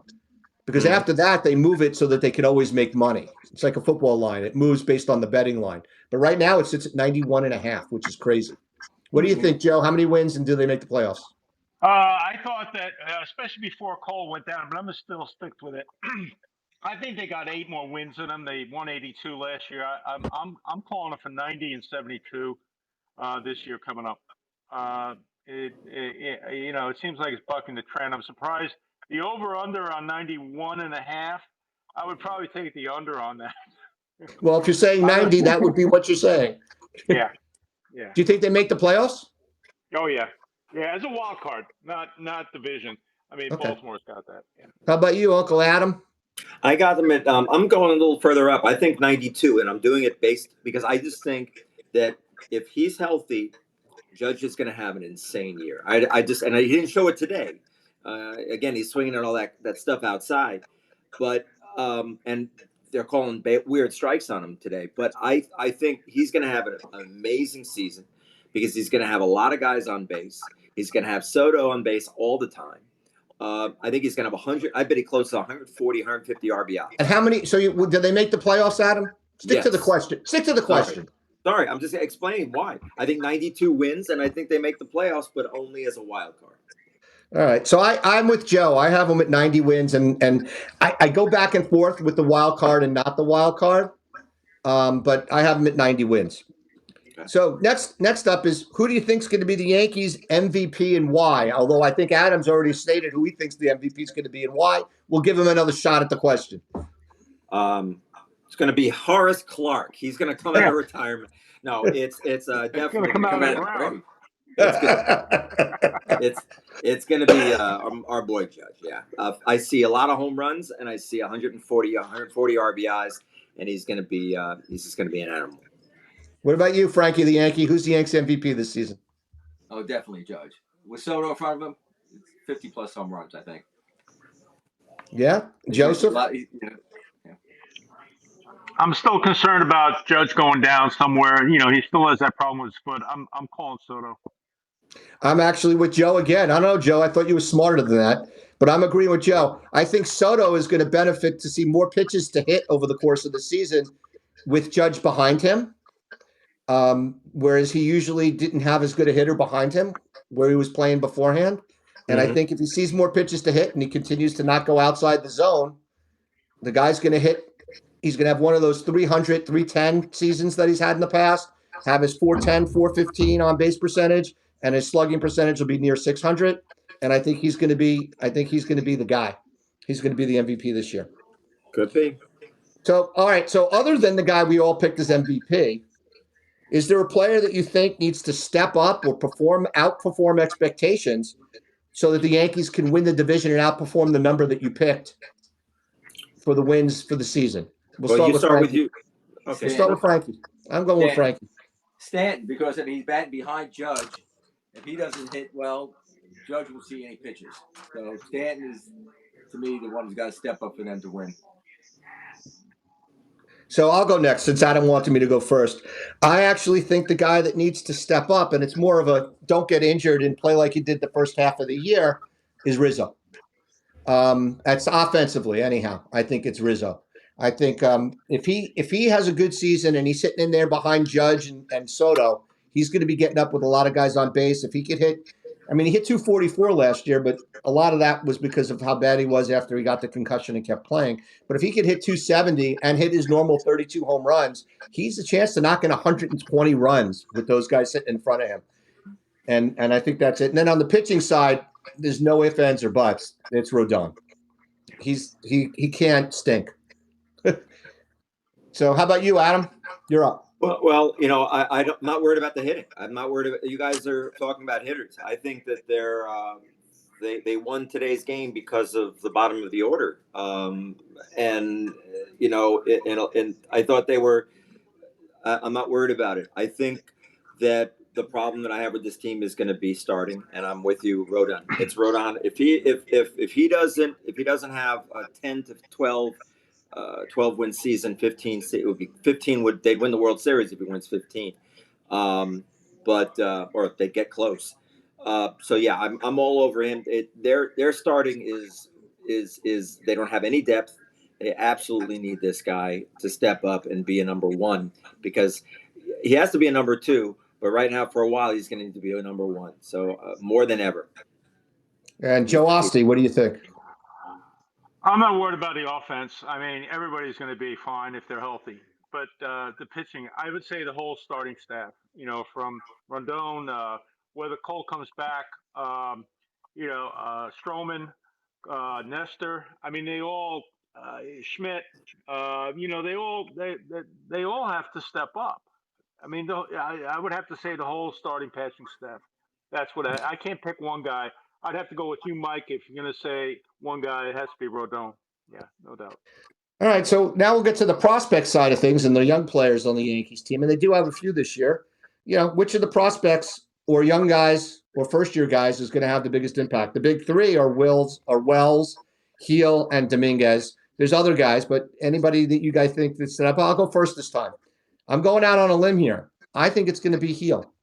because after that they move it so that they can always make money. It's like a football line; it moves based on the betting line. But right now it sits at 91.5, which is crazy. What do you think, Joe? How many wins and do they make the playoffs?
I thought that, especially before Cole went down, but I'm gonna still stick with it. I think they got 8 more wins in them. They won 82 last year. I'm calling it for 90 and 72 this year coming up. It seems like it's bucking the trend. I'm surprised the over under on 91.5. I would probably take the under on that.
Well, if you're saying 90, that would be what you're saying.
Yeah.
Do you think they make the playoffs?
Oh yeah. Yeah, as a wild card, not division. I mean,
Okay.
Baltimore's got that. Yeah.
How about you, Uncle Adam?
I got them at. I'm going a little further up. I think 92, and I'm doing it based because I just think that if he's healthy, Judge is going to have an insane year. He didn't show it today. Again, he's swinging at all that stuff outside, but and they're calling weird strikes on him today. But I think he's going to have an amazing season because he's going to have a lot of guys on base. He's going to have Soto on base all the time. I think he's going to have 100. I bet he close to 140, 150 RBI.
And how many? So, did they make the playoffs, Adam? Stick to the question. Stick to the question.
Sorry, I'm just explaining why. I think 92 wins, and I think they make the playoffs, but only as a wild card.
All right. So I'm with Joe. I have them at 90 wins, and I go back and forth with the wild card and not the wild card. But I have them at 90 wins. Okay. So next up is, who do you think is going to be the Yankees MVP and why? Although I think Adam's already stated who he thinks the MVP is going to be and why. We'll give him another shot at the question.
It's going to be Horace Clarke. He's going to come out of retirement. No, it's definitely
come out of the ground.
It's going to be our boy Judge. Yeah, I see a lot of home runs, and I see 140 RBIs, and he's just going to be an animal.
What about you, Frankie the Yankee? Who's the Yanks MVP this season?
Oh, definitely Judge. With Soto in front of him, 50 plus home runs, I think.
Yeah, Joseph.
I'm still concerned about Judge going down somewhere. He still has that problem with his foot. I'm calling Soto.
I'm actually with Joe again. I don't know, Joe. I thought you were smarter than that, but I'm agreeing with Joe. I think Soto is going to benefit to see more pitches to hit over the course of the season with Judge behind him, whereas he usually didn't have as good a hitter behind him where he was playing beforehand. And I think if he sees more pitches to hit and he continues to not go outside the zone, the guy's going to hit. He's going to have one of those 300, 310 seasons that he's had in the past, have his 410, 415 on base percentage, and his slugging percentage will be near 600. And I think he's going to be the guy. He's going to be the MVP this year.
Could be.
So, all right. So other than the guy we all picked as MVP, is there a player that you think needs to step up or outperform expectations so that the Yankees can win the division and outperform the number that you picked for the wins for the season? We'll start with you. Okay. We'll start with Frankie. I'm going with Frankie.
Stanton, because if he's batting behind Judge, if he doesn't hit well, Judge will see any pitches. So Stanton is, to me, the one who's got to step up for them to win.
So I'll go next since Adam wanted me to go first. I actually think the guy that needs to step up, and it's more of a don't get injured and play like he did the first half of the year, is Rizzo. That's offensively, anyhow. I think it's Rizzo. I think if he has a good season and he's sitting in there behind Judge and Soto, he's going to be getting up with a lot of guys on base. If he could hit, he hit 244 last year, but a lot of that was because of how bad he was after he got the concussion and kept playing. But if he could hit 270 and hit his normal 32 home runs, he's a chance to knock in 120 runs with those guys sitting in front of him. And I think that's it. And then on the pitching side, there's no ifs, ands, or buts. It's Rodon. he can't stink. So how about you, Adam? You're up.
Well, you know, I'm not worried about the hitting. I'm not worried about. You guys are talking about hitters. I think that they won today's game because of the bottom of the order, and you know, and I thought they were. I'm not worried about it. I think that the problem that I have with this team is going to be starting, and I'm with you, Rodon. It's Rodon. If he doesn't have a 10 to 12 win season, 15 it would be 15 would they'd win the World Series if he wins 15, but or if they get close. So yeah, I'm all over him. Their starting is they don't have any depth. They absolutely need this guy to step up and be a number one because he has to be a number two. But right now, for a while, he's going to need to be a number one. So more than ever.
And Joe Ostie, what do you think?
I'm not worried about the offense. I mean, everybody's going to be fine if they're healthy. But the pitching, I would say the whole starting staff, you know, from Rondon, whether Cole comes back, Stroman, Nestor. I mean, they all, Schmidt, you know, they all have to step up. I mean, I would have to say the whole starting pitching staff. That's what I can't pick one guy. I'd have to go with you, Mike. If you're going to say one guy, it has to be Rodon. Yeah, no doubt.
All right, so now we'll get to the prospect side of things and the young players on the Yankees team, and they do have a few this year. You know, which of the prospects or young guys or first-year guys is going to have the biggest impact? The big three are Wells, Heel, and Dominguez. There's other guys, but anybody that you guys think that's set up? I'll go first this time. I'm going out on a limb here. I think it's going to be Heel.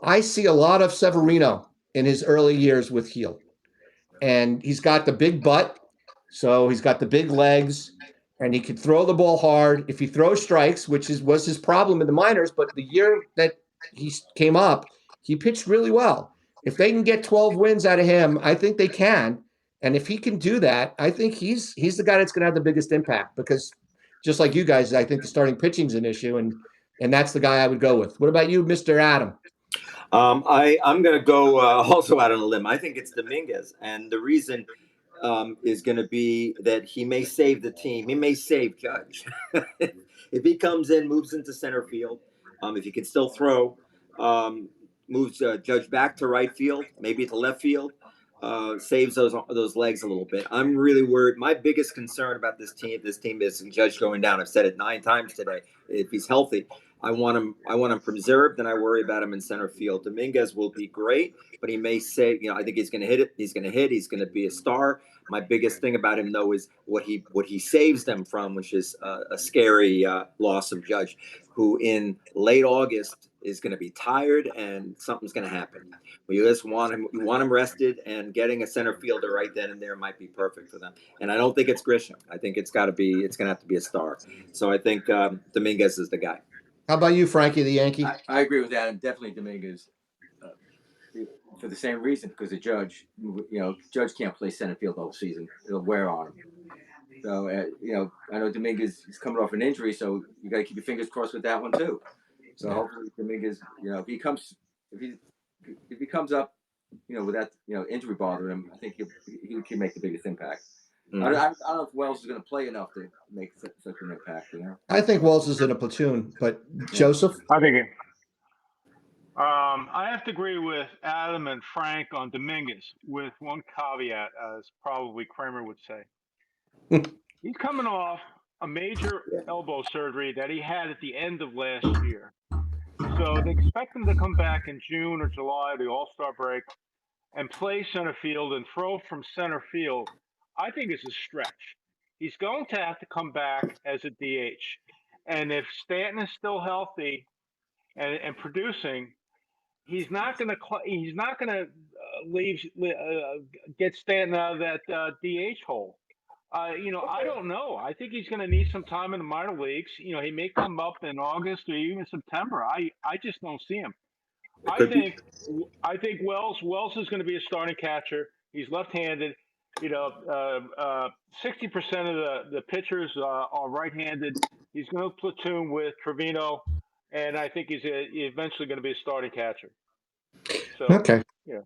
I see a lot of Severino in his early years with Heel, and he's got the big butt, so he's got the big legs, and he could throw the ball hard. If he throws strikes, which was his problem in the minors, but the year that he came up, he pitched really well. If they can get 12 wins out of him, I think they can. And if he can do that, I think he's the guy that's going to have the biggest impact because just like you guys, I think the starting pitching is an issue, and that's the guy I would go with. What about you, Mr. Adam?
I'm going to go also out on a limb. I think it's Dominguez, and the reason is going to be that he may save the team. He may save Judge if he comes in, moves into center field. If he can still throw, moves Judge back to right field, maybe to left field. Saves those legs a little bit. I'm really worried. My biggest concern about this team is Judge going down. I've said it 9 times today. If he's healthy, I want him preserved, and I worry about him in center field. Dominguez will be great, but he may say, you know, I think he's going to hit it. He's going to hit. He's going to be a star. My biggest thing about him, though, is what he saves them from, which is a scary loss of Judge, who in late August is going to be tired and something's going to happen. We just want him rested, and getting a center fielder right then and there might be perfect for them. And I don't think it's Grisham. I think it's going to have to be a star. So I think Dominguez is the guy.
How about you, Frankie the Yankee?
I agree with that, and definitely Dominguez for the same reason, because the Judge, you know, Judge can't play center field the whole season. It'll wear on him. So, you know, I know Dominguez is coming off an injury, so you got to keep your fingers crossed with that one too. So hopefully Dominguez, you know, if he comes up, you know, with that, you know, injury bothering him, I think he can make the biggest impact. Mm-hmm. I don't know if Wells is going to play enough to make such an impact. You know,
I think Wells is in a platoon, but Joseph,
I think I have to agree with Adam and Frank on Dominguez, with one caveat, as probably Kramer would say. He's coming off a major elbow surgery that he had at the end of last year. So they expect him to come back in June or July, the All-Star break, and play center field and throw from center field. I think it's a stretch. He's going to have to come back as a DH. And if Stanton is still healthy and producing, he's not going to get Stanton out of that DH hole. You know, I don't know. I think he's going to need some time in the minor leagues. You know, he may come up in August or even September. I just don't see him. I think Wells is going to be a starting catcher. He's left-handed. You know, 60% of the pitchers are right-handed. He's going to platoon with Trevino, and I think he's eventually going to be a starting catcher. So,
okay.
yeah.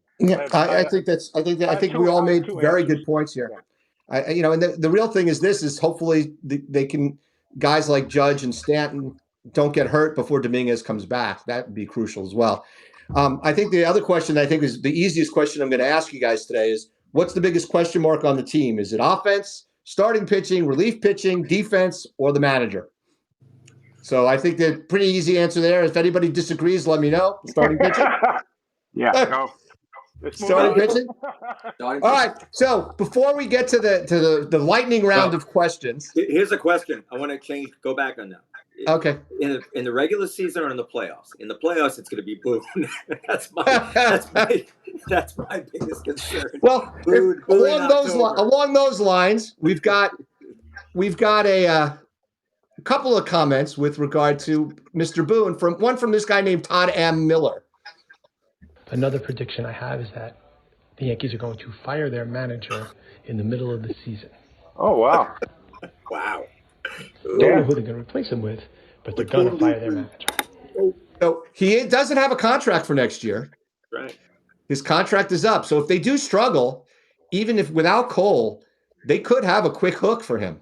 I think we all made very good points here.
Yeah.
And the real thing is hopefully they can, guys like Judge and Stanton don't get hurt before Dominguez comes back. That would be crucial as well. I think the other question I think is the easiest question I'm going to ask you guys today is, what's the biggest question mark on the team? Is it offense, starting pitching, relief pitching, defense, or the manager? So I think the pretty easy answer there. If anybody disagrees, let me know. Starting pitching?
Yeah, go.
Starting pitching? All right. So before we get to the lightning round of questions.
Here's a question. I want to go back on that.
Okay.
In the regular season or in the playoffs? In the playoffs, it's going to be Boone. that's my biggest concern.
Well, along those lines, we've got a couple of comments with regard to Mr. Boone from this guy named Todd M. Miller.
Another prediction I have is that the Yankees are going to fire their manager in the middle of the season.
Oh, wow.
Wow.
Don't know who they're going to replace him with, but they're going to fire their manager.
So he doesn't have a contract for next year.
Right.
His contract is up. So if they do struggle, even if without Cole, they could have a quick hook for him.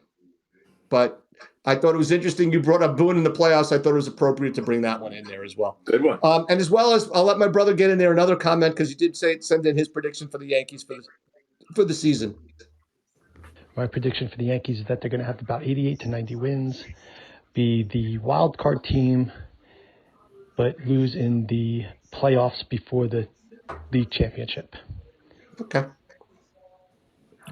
But I thought it was interesting you brought up Boone in the playoffs. I thought it was appropriate to bring that one in there as well.
Good one.
And as well as I'll let my brother get in there another comment because you did send in his prediction for the Yankees for the season.
My prediction for the Yankees is that they're going to have about 88 to 90 wins, be the wild card team, but lose in the playoffs before the league championship.
Okay.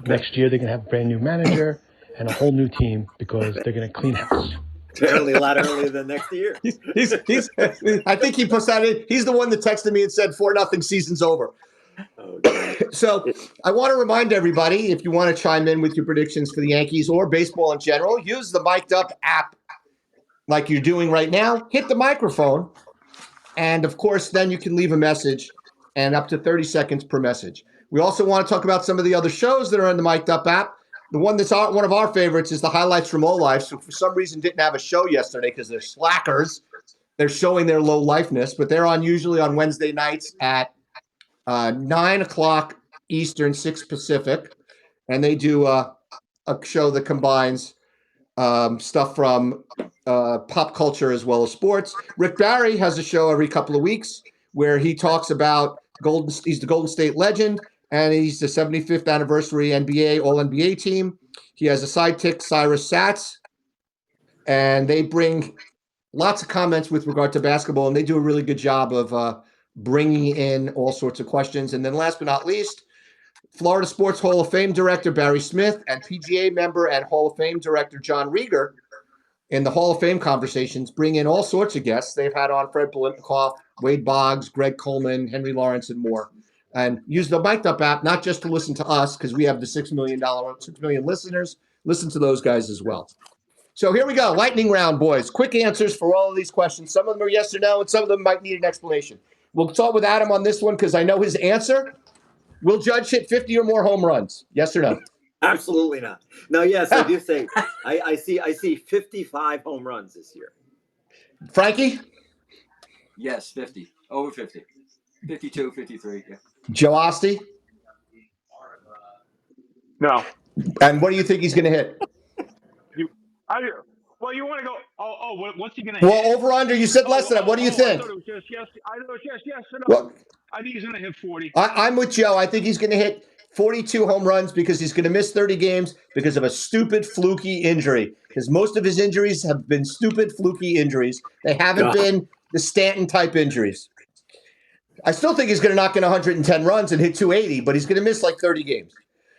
Next year, they're going to have a brand new manager and a whole new team because they're going to clean house.
Apparently a lot earlier than next year.
I think he puts that in. He's the one that texted me and said 4-0 season's over.
Oh,
so I want to remind everybody, if you want to chime in with your predictions for the Yankees or baseball in general, use the Mic'd Up app like you're doing right now. Hit the microphone. And, of course, then you can leave a message and up to 30 seconds per message. We also want to talk about some of the other shows that are in the Mic'd Up app. The one that's one of our favorites is the Highlights from O-Life. So for some reason didn't have a show yesterday because they're slackers. They're showing their low lifeness, but they're usually on Wednesday nights at 9 o'clock Eastern, 6 Pacific. And they do a show that combines stuff from pop culture as well as sports. Rick Barry has a show every couple of weeks where he talks about he's the Golden State legend, and he's the 75th anniversary NBA All-NBA team. He has a sidekick, Cyrus Satz, and they bring lots of comments with regard to basketball, and they do a really good job of bringing in all sorts of questions. And then last but not least, Florida Sports Hall of Fame director Barry Smith and PGA member and Hall of Fame director John Rieger in the Hall of Fame conversations bring in all sorts of guests. They've had on Fred Biletnikoff, Wade Boggs, Greg Coleman, Henry Lawrence, and more. And use the Mic'd Up app, not just to listen to us, because we have the $6 million listeners. Listen to those guys as well. So here we go. Lightning round, boys. Quick answers for all of these questions. Some of them are yes or no, and some of them might need an explanation. We'll start with Adam on this one because I know his answer. Will Judge hit 50 or more home runs? Yes or no?
Absolutely not. No, yes, I do say I see 55 home runs this year.
Frankie?
Yes, 50. Over 50. 52, 53, yeah.
Joe Osti?
No.
And what do you think he's going to hit?
You want to go? What's he going to hit?
Well, over under, you said less than that. What do you think?
I thought it was yes. I thought it was yes. No.
Well,
I think he's going to hit 40.
I'm with Joe. I think he's going to hit 42 home runs because he's going to miss 30 games because of a stupid, fluky injury. Because most of his injuries have been stupid, fluky injuries. They haven't been the Stanton-type injuries. I still think he's going to knock in 110 runs and hit 280, but he's going to miss like 30 games.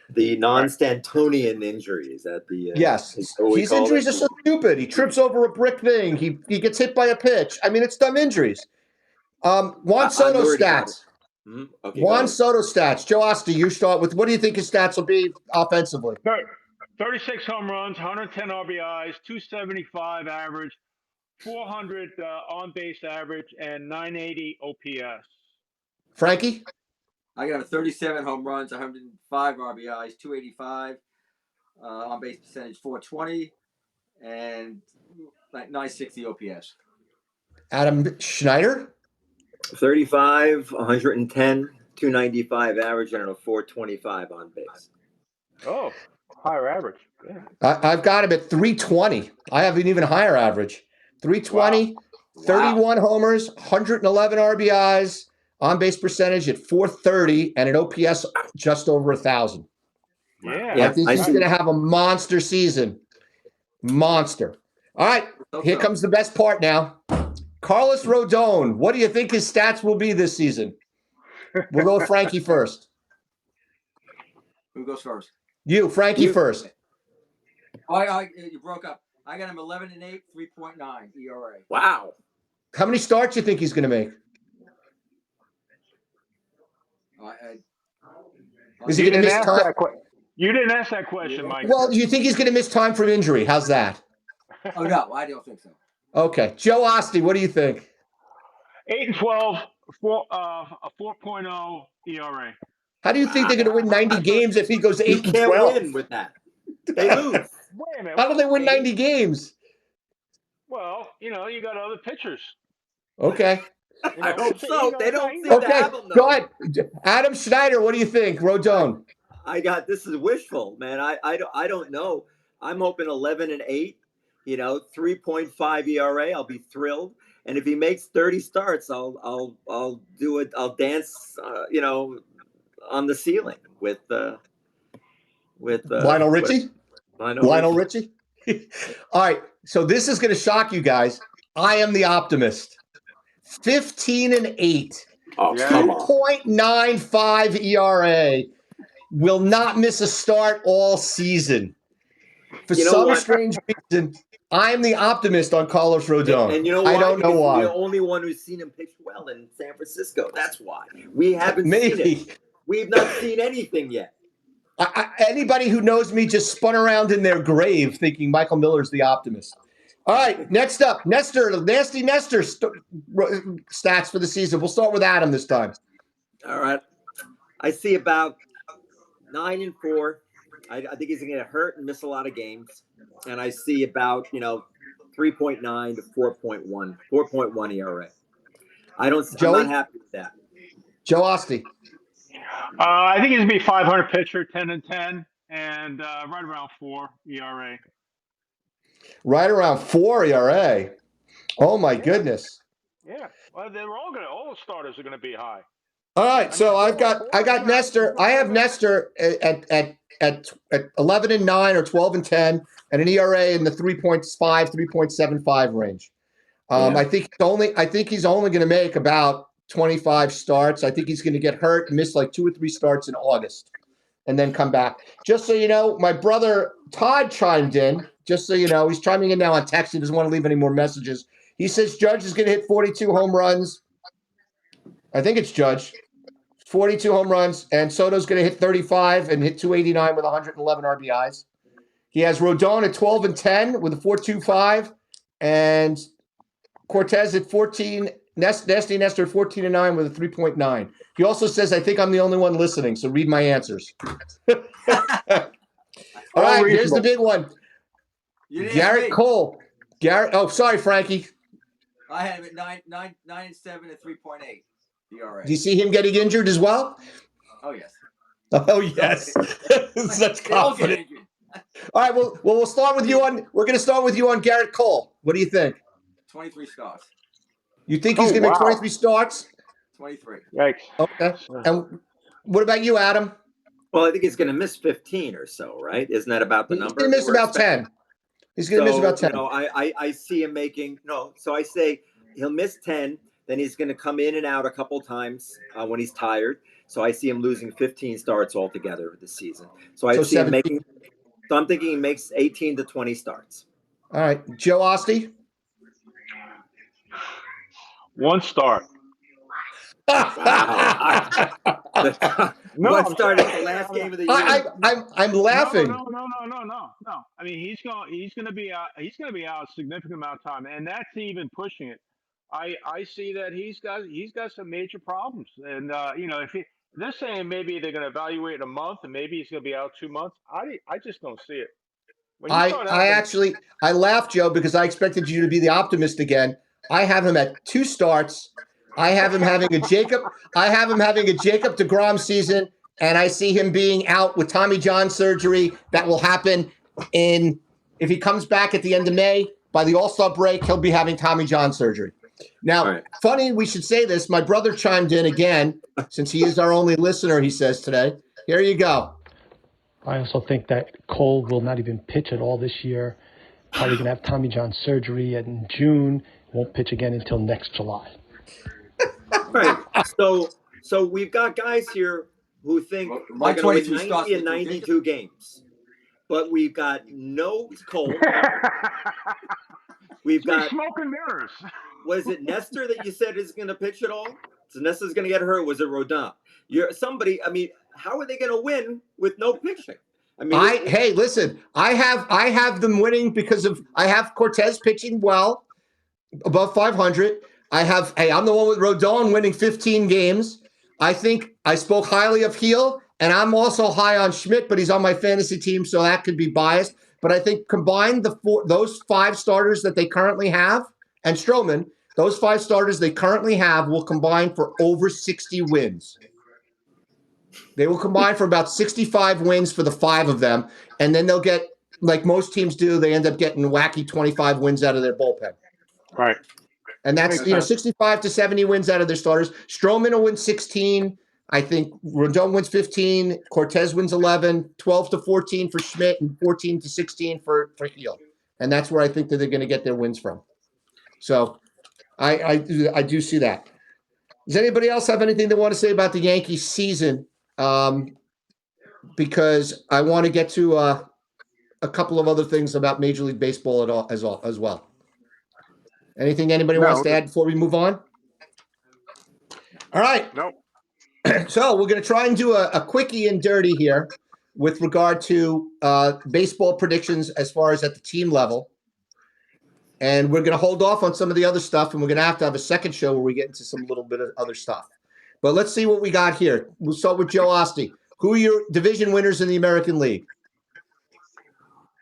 The non-Stantonian injury, is that the
yes. His injuries are so stupid. He trips over a brick thing. He gets hit by a pitch. I mean, it's dumb injuries. Juan Soto stats.
Okay,
Juan Soto stats. Joe Osti, you start with what do you think his stats will be offensively?
36 home runs, 110 RBIs, 275 average, 400 on-base average, and 980 OPS.
Frankie?
I got 37 home runs, 105 RBIs, 285 on-base percentage, 420, and like 960 OPS.
Adam Schneider?
35, 110, 295 average, and a 425 on base.
Oh. Higher average. Yeah.
I've got him at 320. I have an even higher average. 320,
Wow.
31 homers, 111 RBIs, on base percentage at 430, and an OPS just over 1,000.
Yeah.
I think
I
he's
see.
going to have a monster season. Monster. All right, here comes the best part now. Carlos Rodon, what do you think his stats will be this season? We'll go with Frankie first.
Who goes first?
You, Frankie, first.
You broke up. I got him 11-8, 3.9 ERA.
Wow.
How many starts do you think he's going to make? Is he going to miss time?
You didn't ask that question, Mike.
Well, do you think he's going to miss time from injury? How's that?
Oh, no, I don't think so.
Okay. Joe Osti, what do you think?
8-12, a 4.0 ERA.
How do you think they're going to win 90 games if he goes 8
You
and
can't
12?
win with that. They lose.
Wait a minute.
How do they win 90 games?
Well, you got other pitchers.
Okay.
I hope so. They don't seem to
Okay.
have them, though.
Go ahead. Adam Schneider, what do you think? Rodon.
This is wishful, man. I don't know. I'm hoping 11-8, 3.5 ERA. I'll be thrilled. And if he makes 30 starts, I'll do it. I'll dance, on the ceiling with
Lionel Richie? Lionel Richie? All right. So this is going to shock you guys. I am the optimist. 15-8.
Oh, come on.
2.95 ERA. Will not miss a start all season. For some strange reason, I'm the optimist on Carlos Rodon.
And you know why?
I don't know why.
You're the only one who's seen him pitch well in San Francisco. That's why. We haven't seen it. We've not seen anything yet.
Anybody who knows me just spun around in their grave thinking Michael Miller's the optimist. All right, next up, Nasty Nestor stats for the season. We'll start with Adam this time.
All right. I see about 9-4. I think he's going to get hurt and miss a lot of games. And I see about, 3.9 to 4.1 ERA. I'm not happy with that.
Joe Osti.
I think he's going to be 500 pitcher, 10-10, and right around 4 ERA.
Right around 4 ERA. Oh my goodness.
Yeah. Well, all the starters are going to be high.
All right, so I got Nestor. I have Nestor at 11-9 or 12-10, and an ERA in the 3.5, 3.75 range. I think he's only going to make about 25 starts. I think he's going to get hurt and miss like 2 or 3 starts in August, and then come back. Just so you know, my brother Todd chimed in. Just so you know, he's chiming in now on text. He doesn't want to leave any more messages. He says Judge is going to hit 42 home runs. I think it's Judge. 42 home runs, and Soto's going to hit 35 and hit 289 with 111 RBIs. He has Rodon at 12-10 with a 4.25, and Cortez at 14. Nasty Nestor at 14-9 with a 3.9. He also says, "I think I'm the only one listening, so read my answers." All right, here's the big one. Garrett Cole. Oh, sorry, Frankie.
I have it 9-7 at 3.8 ERA.
Do you see him getting injured as well?
Oh yes.
Oh yes. Such confidence. All right. Well, we'll start with you on. We're going to start with you on Garrett Cole. What do you think?
23 starts.
You think he's going to make 23 starts?
23.
Yikes.
Okay. And what about you, Adam?
Well, I think he's going to miss 15 or so, right? Isn't that about the number?
He's going to miss about 10. He's going to miss about 10.
I see him making so I say he'll miss 10. Then he's going to come in and out a couple times when he's tired. So I see him losing 15 starts altogether this season. So I see 17. Him making. So I'm thinking he makes 18 to 20 starts.
All right, Joe Osti.
1 start.
Wow. One start at the last game of the year.
I'm laughing.
No. I mean, he's going to be out. He's going to be out a significant amount of time, and that's even pushing it. I see that he's got some major problems, and if they're saying maybe they're going to evaluate in a month, and maybe he's going to be out 2 months. I just don't see it.
I laughed, Joe, because I expected you to be the optimist again. I have him at 2 starts. I have him having a Jacob DeGrom season and I see him being out with Tommy John surgery. That will happen if he comes back at the end of May, by the All-Star break, he'll be having Tommy John surgery. Now,
All right.
funny we should say this. My brother chimed in again, since he is our only listener, he says today. Here you go.
I also think that Cole will not even pitch at all this year. Probably going to have Tommy John surgery in June. Won't pitch again until next July.
Right. So we've got guys here who think
Well,
they're
my
going to
22
win
starts
90 and
look
92 games. But we've got no Cole. We've got
smoke and mirrors.
Was it Nestor that you said is going to pitch at all? So Nestor's going to get hurt. Was it Rodin? You're somebody. I mean, how are they going to win with no pitching? I mean,
Hey, listen, I have them winning because I have Cortez pitching well, above 500. I'm the one with Rodon winning 15 games. I think I spoke highly of Heel, and I'm also high on Schmidt, but he's on my fantasy team, so that could be biased. But I think combined those 5 starters that they currently have, and Stroman, those 5 starters they currently have will combine for over 60 wins. They will combine for about 65 wins for the 5 of them, and then they'll get, like most teams do, they end up getting wacky 25 wins out of their bullpen.
Right.
And that's,
Makes sense.
65 to 70 wins out of their starters. Stroman will win 16. I think Rodon wins 15. Cortez wins 11. 12 to 14 for Schmidt, and 14 to 16 for Heel. And that's where I think that they're going to get their wins from. So I do see that. Does anybody else have anything they want to say about the Yankees season? Because I want to get to a couple of other things about Major League Baseball as well. Anything anybody wants to add before we move on? All right.
Nope.
So we're going to try and do a quickie and dirty here with regard to baseball predictions as far as at the team level. And we're going to hold off on some of the other stuff, and we're going to have a second show where we get into some little bit of other stuff. But let's see what we got here. We'll start with Joe Osti. Who are your division winners in the American League?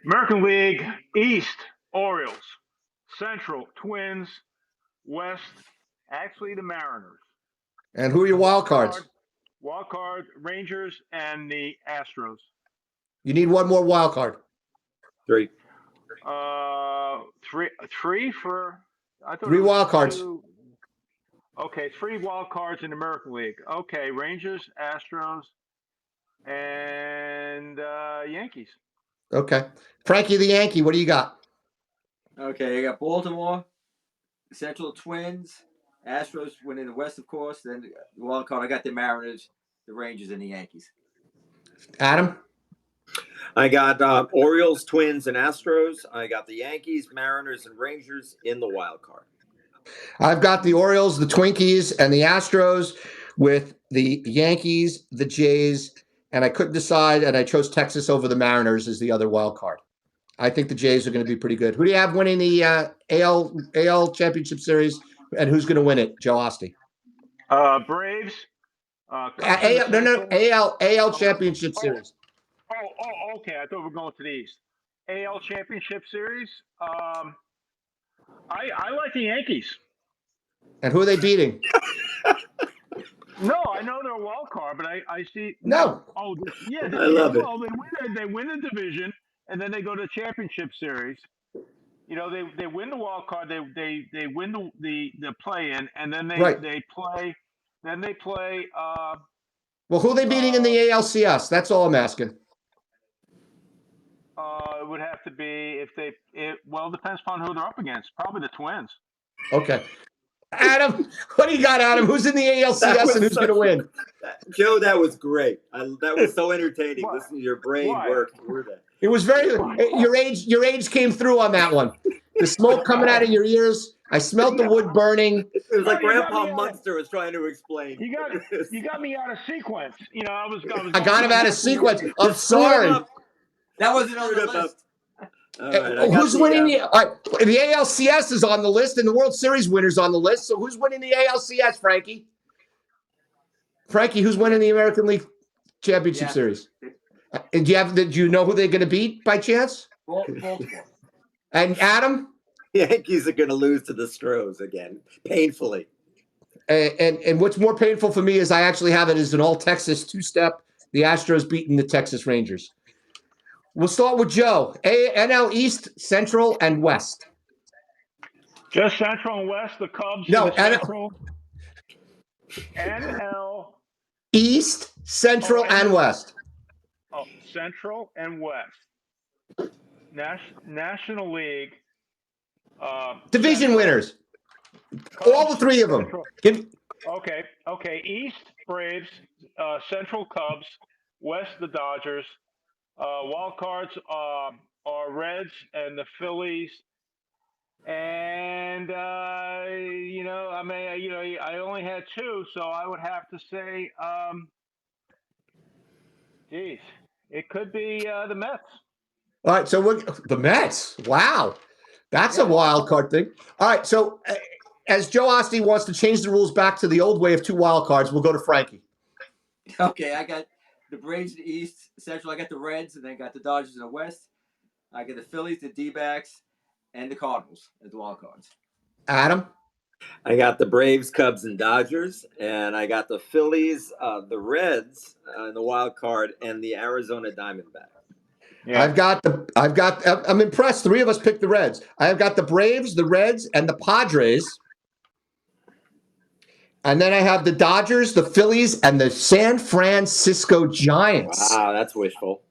American League East, Orioles. Central, Twins. West, actually the Mariners.
And who are your wild cards?
Wild card, Rangers and the Astros.
You need one more wild card.
3.
Three for. I thought
3 wild cards.
2. Okay, 3 wild cards in the American League. Okay, Rangers, Astros, and Yankees.
Okay, Frankie the Yankee. What do you got?
Okay, I got Baltimore, Central Twins, Astros winning the West, of course. Then the wild card, I got the Mariners, the Rangers, and the Yankees.
Adam?
I got Orioles, Twins, and Astros. I got the Yankees, Mariners, and Rangers in the wild card.
I've got the Orioles, the Twinkies, and the Astros, with the Yankees, the Jays, and I couldn't decide, and I chose Texas over the Mariners as the other wild card. I think the Jays are going to be pretty good. Who do you have winning the AL Championship Series, and who's going to win it? Joe Osti.
Braves.
AL Championship Series.
Oh, okay. I thought we were going to the East. AL Championship Series. I like the Yankees.
And who are they beating?
No, I know they're a wild card, but I see.
No.
Oh, yeah.
I love it.
Well, they win the division, and then they go to the championship series. They win the wild card. They win the play-in, and then they play. Then they play.
Well, who are they beating in the ALCS? That's all I'm asking.
It would have to be it depends upon who they're up against. Probably the Twins.
Okay. Adam, what do you got, Adam? Who's in the ALCS and who's going to win?
Joe, that was great. That was so entertaining. Listen to your brain work through that.
It was very your age came through on that one. The smoke coming out of your ears. I smelled the wood burning.
It was like Grandpa Munster was trying to explain.
You got me out of sequence.
I got him out of sequence. I'm sorry.
That wasn't on the list.
Right,
who's winning the ALCS is on the list, and the World Series winner's on the list. So who's winning the ALCS, Frankie? Frankie, who's winning the American League Championship Series? And do you know who they're going to beat by chance?
Baltimore.
And Adam?
The Yankees are going to lose to the Stros again, painfully.
And what's more painful for me is I actually have it as an all Texas 2-step The Astros beating the Texas Rangers. We'll start with Joe. NL East, Central, and West.
Just Central and West, the Cubs
No,
in the Central. NL.
East, Central, and West.
Oh, Central and West. National League.
Division
Central,
winners.
Cubs,
All the three of them.
Okay. East, Braves. Central, Cubs. West, the Dodgers. Wild cards are Reds and the Phillies. And I only had two, so I would have to say, it could be the Mets.
All right, so the Mets. Wow, that's a wild card thing. All right, so as Joe Osty wants to change the rules back to the old way of two wild cards, we'll go to Frankie.
Okay, I got the Braves in the East, Central. I got the Reds, and then got the Dodgers in the West. I got the Phillies, the D-backs, and the Cardinals as the wild cards.
Adam?
I got the Braves, Cubs, and Dodgers, and I got the Phillies, the Reds in the wild card, and the Arizona Diamondbacks.
Yeah. I'm impressed. Three of us picked the Reds. I've got the Braves, the Reds, and the Padres. And then I have the Dodgers, the Phillies, and the San Francisco Giants.
Wow, that's wishful.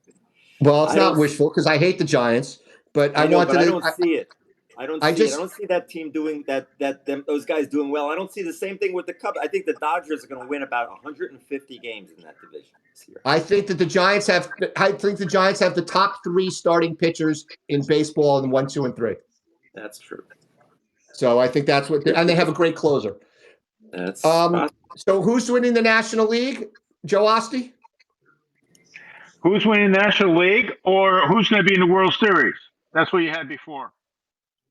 Well, it's not wishful because I hate the Giants, but I don't
see it. I don't see that team doing those guys doing well. I don't see the same thing with the Cubs. I think the Dodgers are going to win about 150 games in that division this year.
I think the Giants have the top three starting pitchers in baseball in 1, 2, and 3.
That's true.
So I think that's what and they have a great closer.
That's
so who's winning the National League? Joe Osty?
Who's winning the National League, or who's going to be in the World Series? That's what you had before.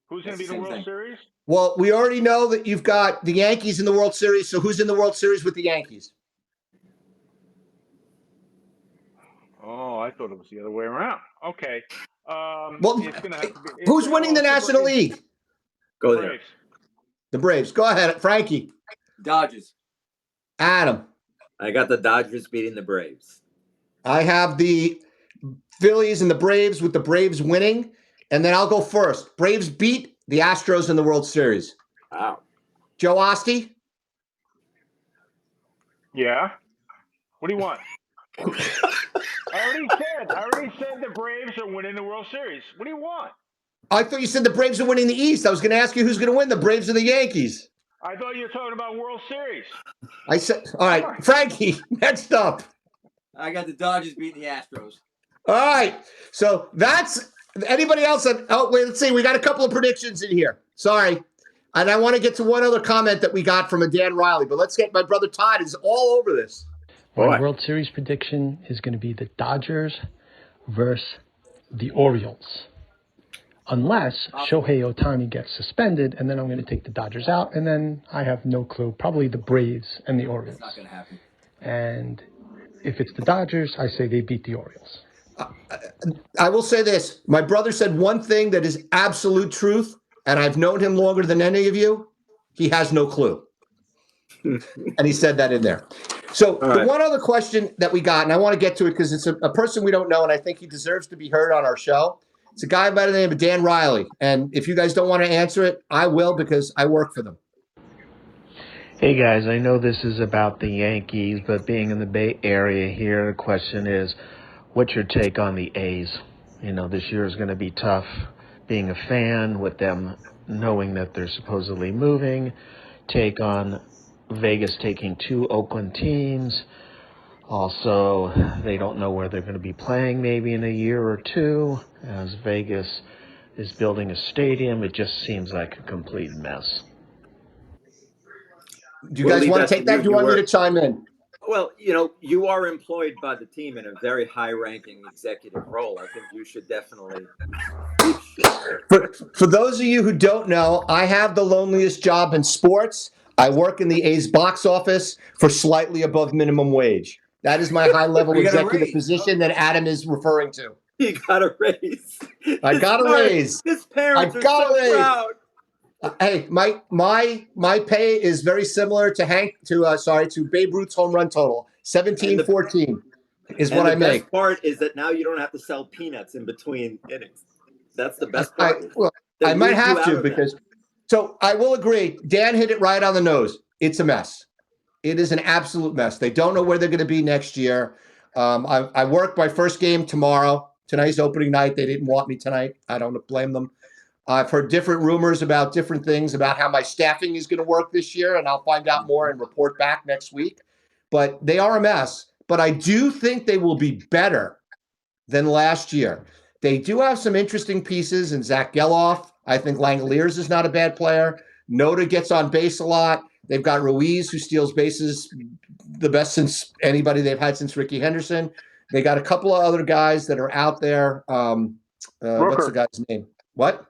Who's going to be in the World Series?
Well, we already know that you've got the Yankees in the World Series. So who's in the World Series with the Yankees?
Oh, I thought it was the other way around. Okay.
It's gonna have to be, who's winning the National League?
Go there.
Braves.
The Braves. Go ahead, Frankie.
Dodgers.
Adam.
I got the Dodgers beating the Braves.
I have the Phillies and the Braves with the Braves winning. And then I'll go first. Braves beat the Astros in the World Series.
Wow.
Joe Osty?
Yeah. What do you want? I already said the Braves are winning the World Series. What do you want?
I thought you said the Braves are winning the East. I was going to ask you who's going to win, the Braves or the Yankees.
I thought you were talking about World Series.
I said, all right, Frankie, next up.
I got the Dodgers beating the Astros.
All right. So that's anybody else? Let's see. We got a couple of predictions in here. Sorry. And I want to get to one other comment that we got from a Dan Riley, but let's get my brother Todd is all over this.
My World Series prediction is going to be the Dodgers versus the Orioles. Unless Shohei Ohtani gets suspended, and then I'm going to take the Dodgers out, and then I have no clue. Probably the Braves and the Orioles.
That's not going to happen.
And if it's the Dodgers, I say they beat the Orioles.
I will say this. My brother said one thing that is absolute truth, and I've known him longer than any of you. He has no clue. And he said that in there. So the one other question that we got, and I want to get to it because it's a person we don't know, and I think he deserves to be heard on our show. It's a guy by the name of Dan Riley. And if you guys don't want to answer it, I will because I work for them.
Hey guys, I know this is about the Yankees, but being in the Bay Area here, the question is, what's your take on the A's? You know, this year is going to be tough being a fan with them knowing that they're supposedly moving. Take on Vegas taking 2 Oakland teams. Also, they don't know where they're going to be playing maybe in a year or two. As Vegas is building a stadium, it just seems like a complete mess.
Do you guys want to take that? Do you want me to chime in?
Well, you know, you are employed by the team in a very high-ranking executive role. I think you should definitely.
For those of you who don't know, I have the loneliest job in sports. I work in the A's box office for slightly above minimum wage. That is my high-level executive position that Adam is referring to.
You got a raise.
I got a raise.
His parents are so proud.
Hey, my pay is very similar to Babe Ruth's home run total, 17-14. is
And
what
the
I make.
best part is that now you don't have to sell peanuts in between innings. That's the best
I
part.
well,
They
I might
weed you
have
out
to
of that.
because. So I will agree. Dan hit it right on the nose. It's a mess. It is an absolute mess. They don't know where they're going to be next year. I work my first game tomorrow. Tonight's opening night. They didn't want me tonight. I don't blame them. I've heard different rumors about different things about how my staffing is going to work this year, and I'll find out more and report back next week. But they are a mess. But I do think they will be better than last year. They do have some interesting pieces in Zach Geloff. I think Langoliers is not a bad player. Noda gets on base a lot. They've got Ruiz, who steals bases the best since anybody they've had since Ricky Henderson. They got a couple of other guys that are out there. What's the guy's name? What?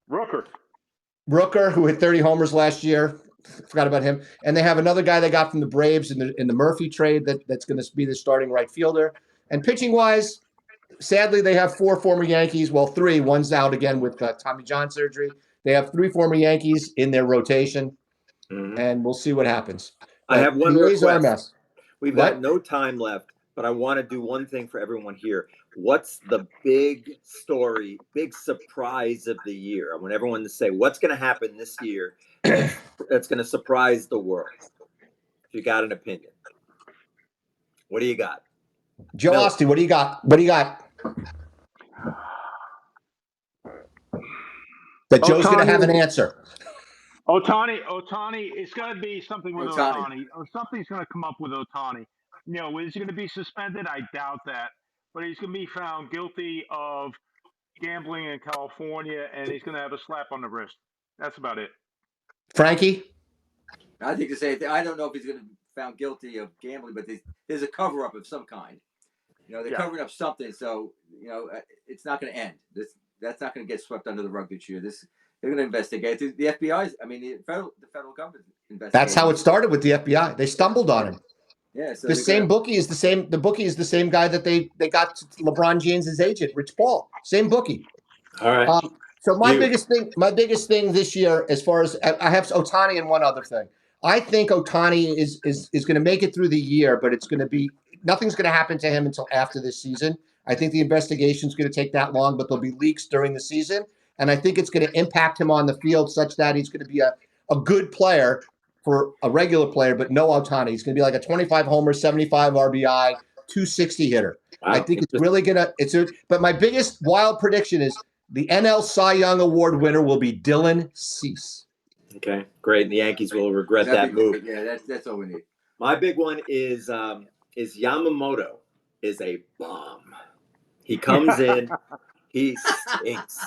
Rooker, who hit 30 homers last year. Forgot about him. And they have another guy they got from the Braves in the Murphy trade that's going to be the starting right fielder. And pitching wise, sadly, they have 4 former Yankees. Well, 3. One's out again with Tommy John surgery. They have 3 former Yankees in their rotation, and we'll see what happens. But
I have one
the A's are a
request.
mess.
We've got no time left, but I want to do one thing for everyone here. What's the big story, big surprise of the year? I want everyone to say what's going to happen this year that's going to surprise the world. If you got an opinion, what do you got?
Joe Osty, what do you got? What do you got? That Joe's going to have an answer.
Otani, it's going to be something with Otani. Something's going to come up with Otani. You know, is he going to be suspended? I doubt that. But he's going to be found guilty of gambling in California, and he's going to have a slap on the wrist. That's about it.
Frankie?
I think the same thing. I don't know if he's going to be found guilty of gambling, but there's a cover-up of some kind. You know, they're covering up something, so, you know, it's not going to end. That's not going to get swept under the rug this year. They're going to investigate. The FBI's, I mean, the federal government investigating.
That's how it started with the FBI. They stumbled on him.
Yeah, so
the bookie is the same. The bookie is the same guy that they got LeBron James' agent, Rich Paul. Same bookie.
All right.
So my biggest thing this year, as far as I have Otani and one other thing. I think Otani is going to make it through the year, but it's going to be nothing's going to happen to him until after this season. I think the investigation is going to take that long, but there'll be leaks during the season, and I think it's going to impact him on the field such that he's going to be a good player for a regular player, but no Otani. He's going to be like a 25 homer, 75 RBI, 260 hitter. Wow. I think it's really going to but my biggest wild prediction is the NL Cy Young Award winner will be Dylan Cease.
Okay, great. And the Yankees will regret that move.
Yeah, that's all we need.
My big one is Yamamoto is a bomb. He comes in, he stinks.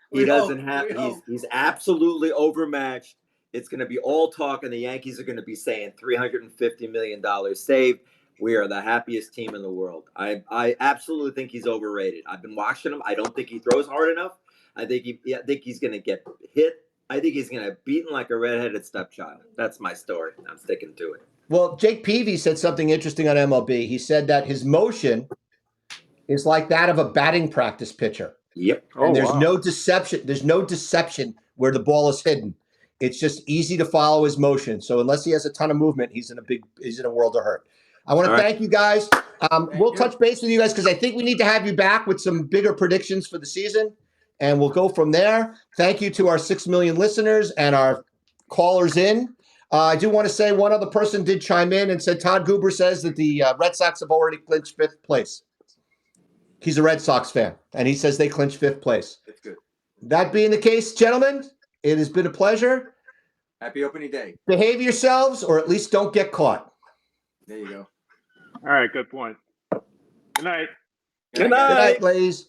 He's absolutely overmatched. It's going to be all talk, and the Yankees are going to be saying $350 million saved. We are the happiest team in the world. I absolutely think he's overrated. I've been watching him. I don't think he throws hard enough. I think he's going to get hit. I think he's going to get beaten like a redheaded stepchild. That's my story. I'm sticking to it.
Well, Jake Peavy said something interesting on MLB. He said that his motion is like that of a batting practice pitcher.
Yep.
And there's no deception. There's no deception where the ball is hidden. It's just easy to follow his motion. So unless he has a ton of movement, he's in a world of hurt. I want to thank you guys. We'll touch base with you guys because I think we need to have you back with some bigger predictions for the season, and we'll go from there. Thank you to our 6 million listeners and our callers in. I do want to say one other person did chime in and said Todd Goober says that the Red Sox have already clinched 5th place. He's a Red Sox fan, and he says they clinched 5th place.
That's good.
That being the case, gentlemen, it has been a pleasure.
Happy opening day.
Behave yourselves, or at least don't get caught.
There you go.
All right, good point. Good night.
Good night,
ladies.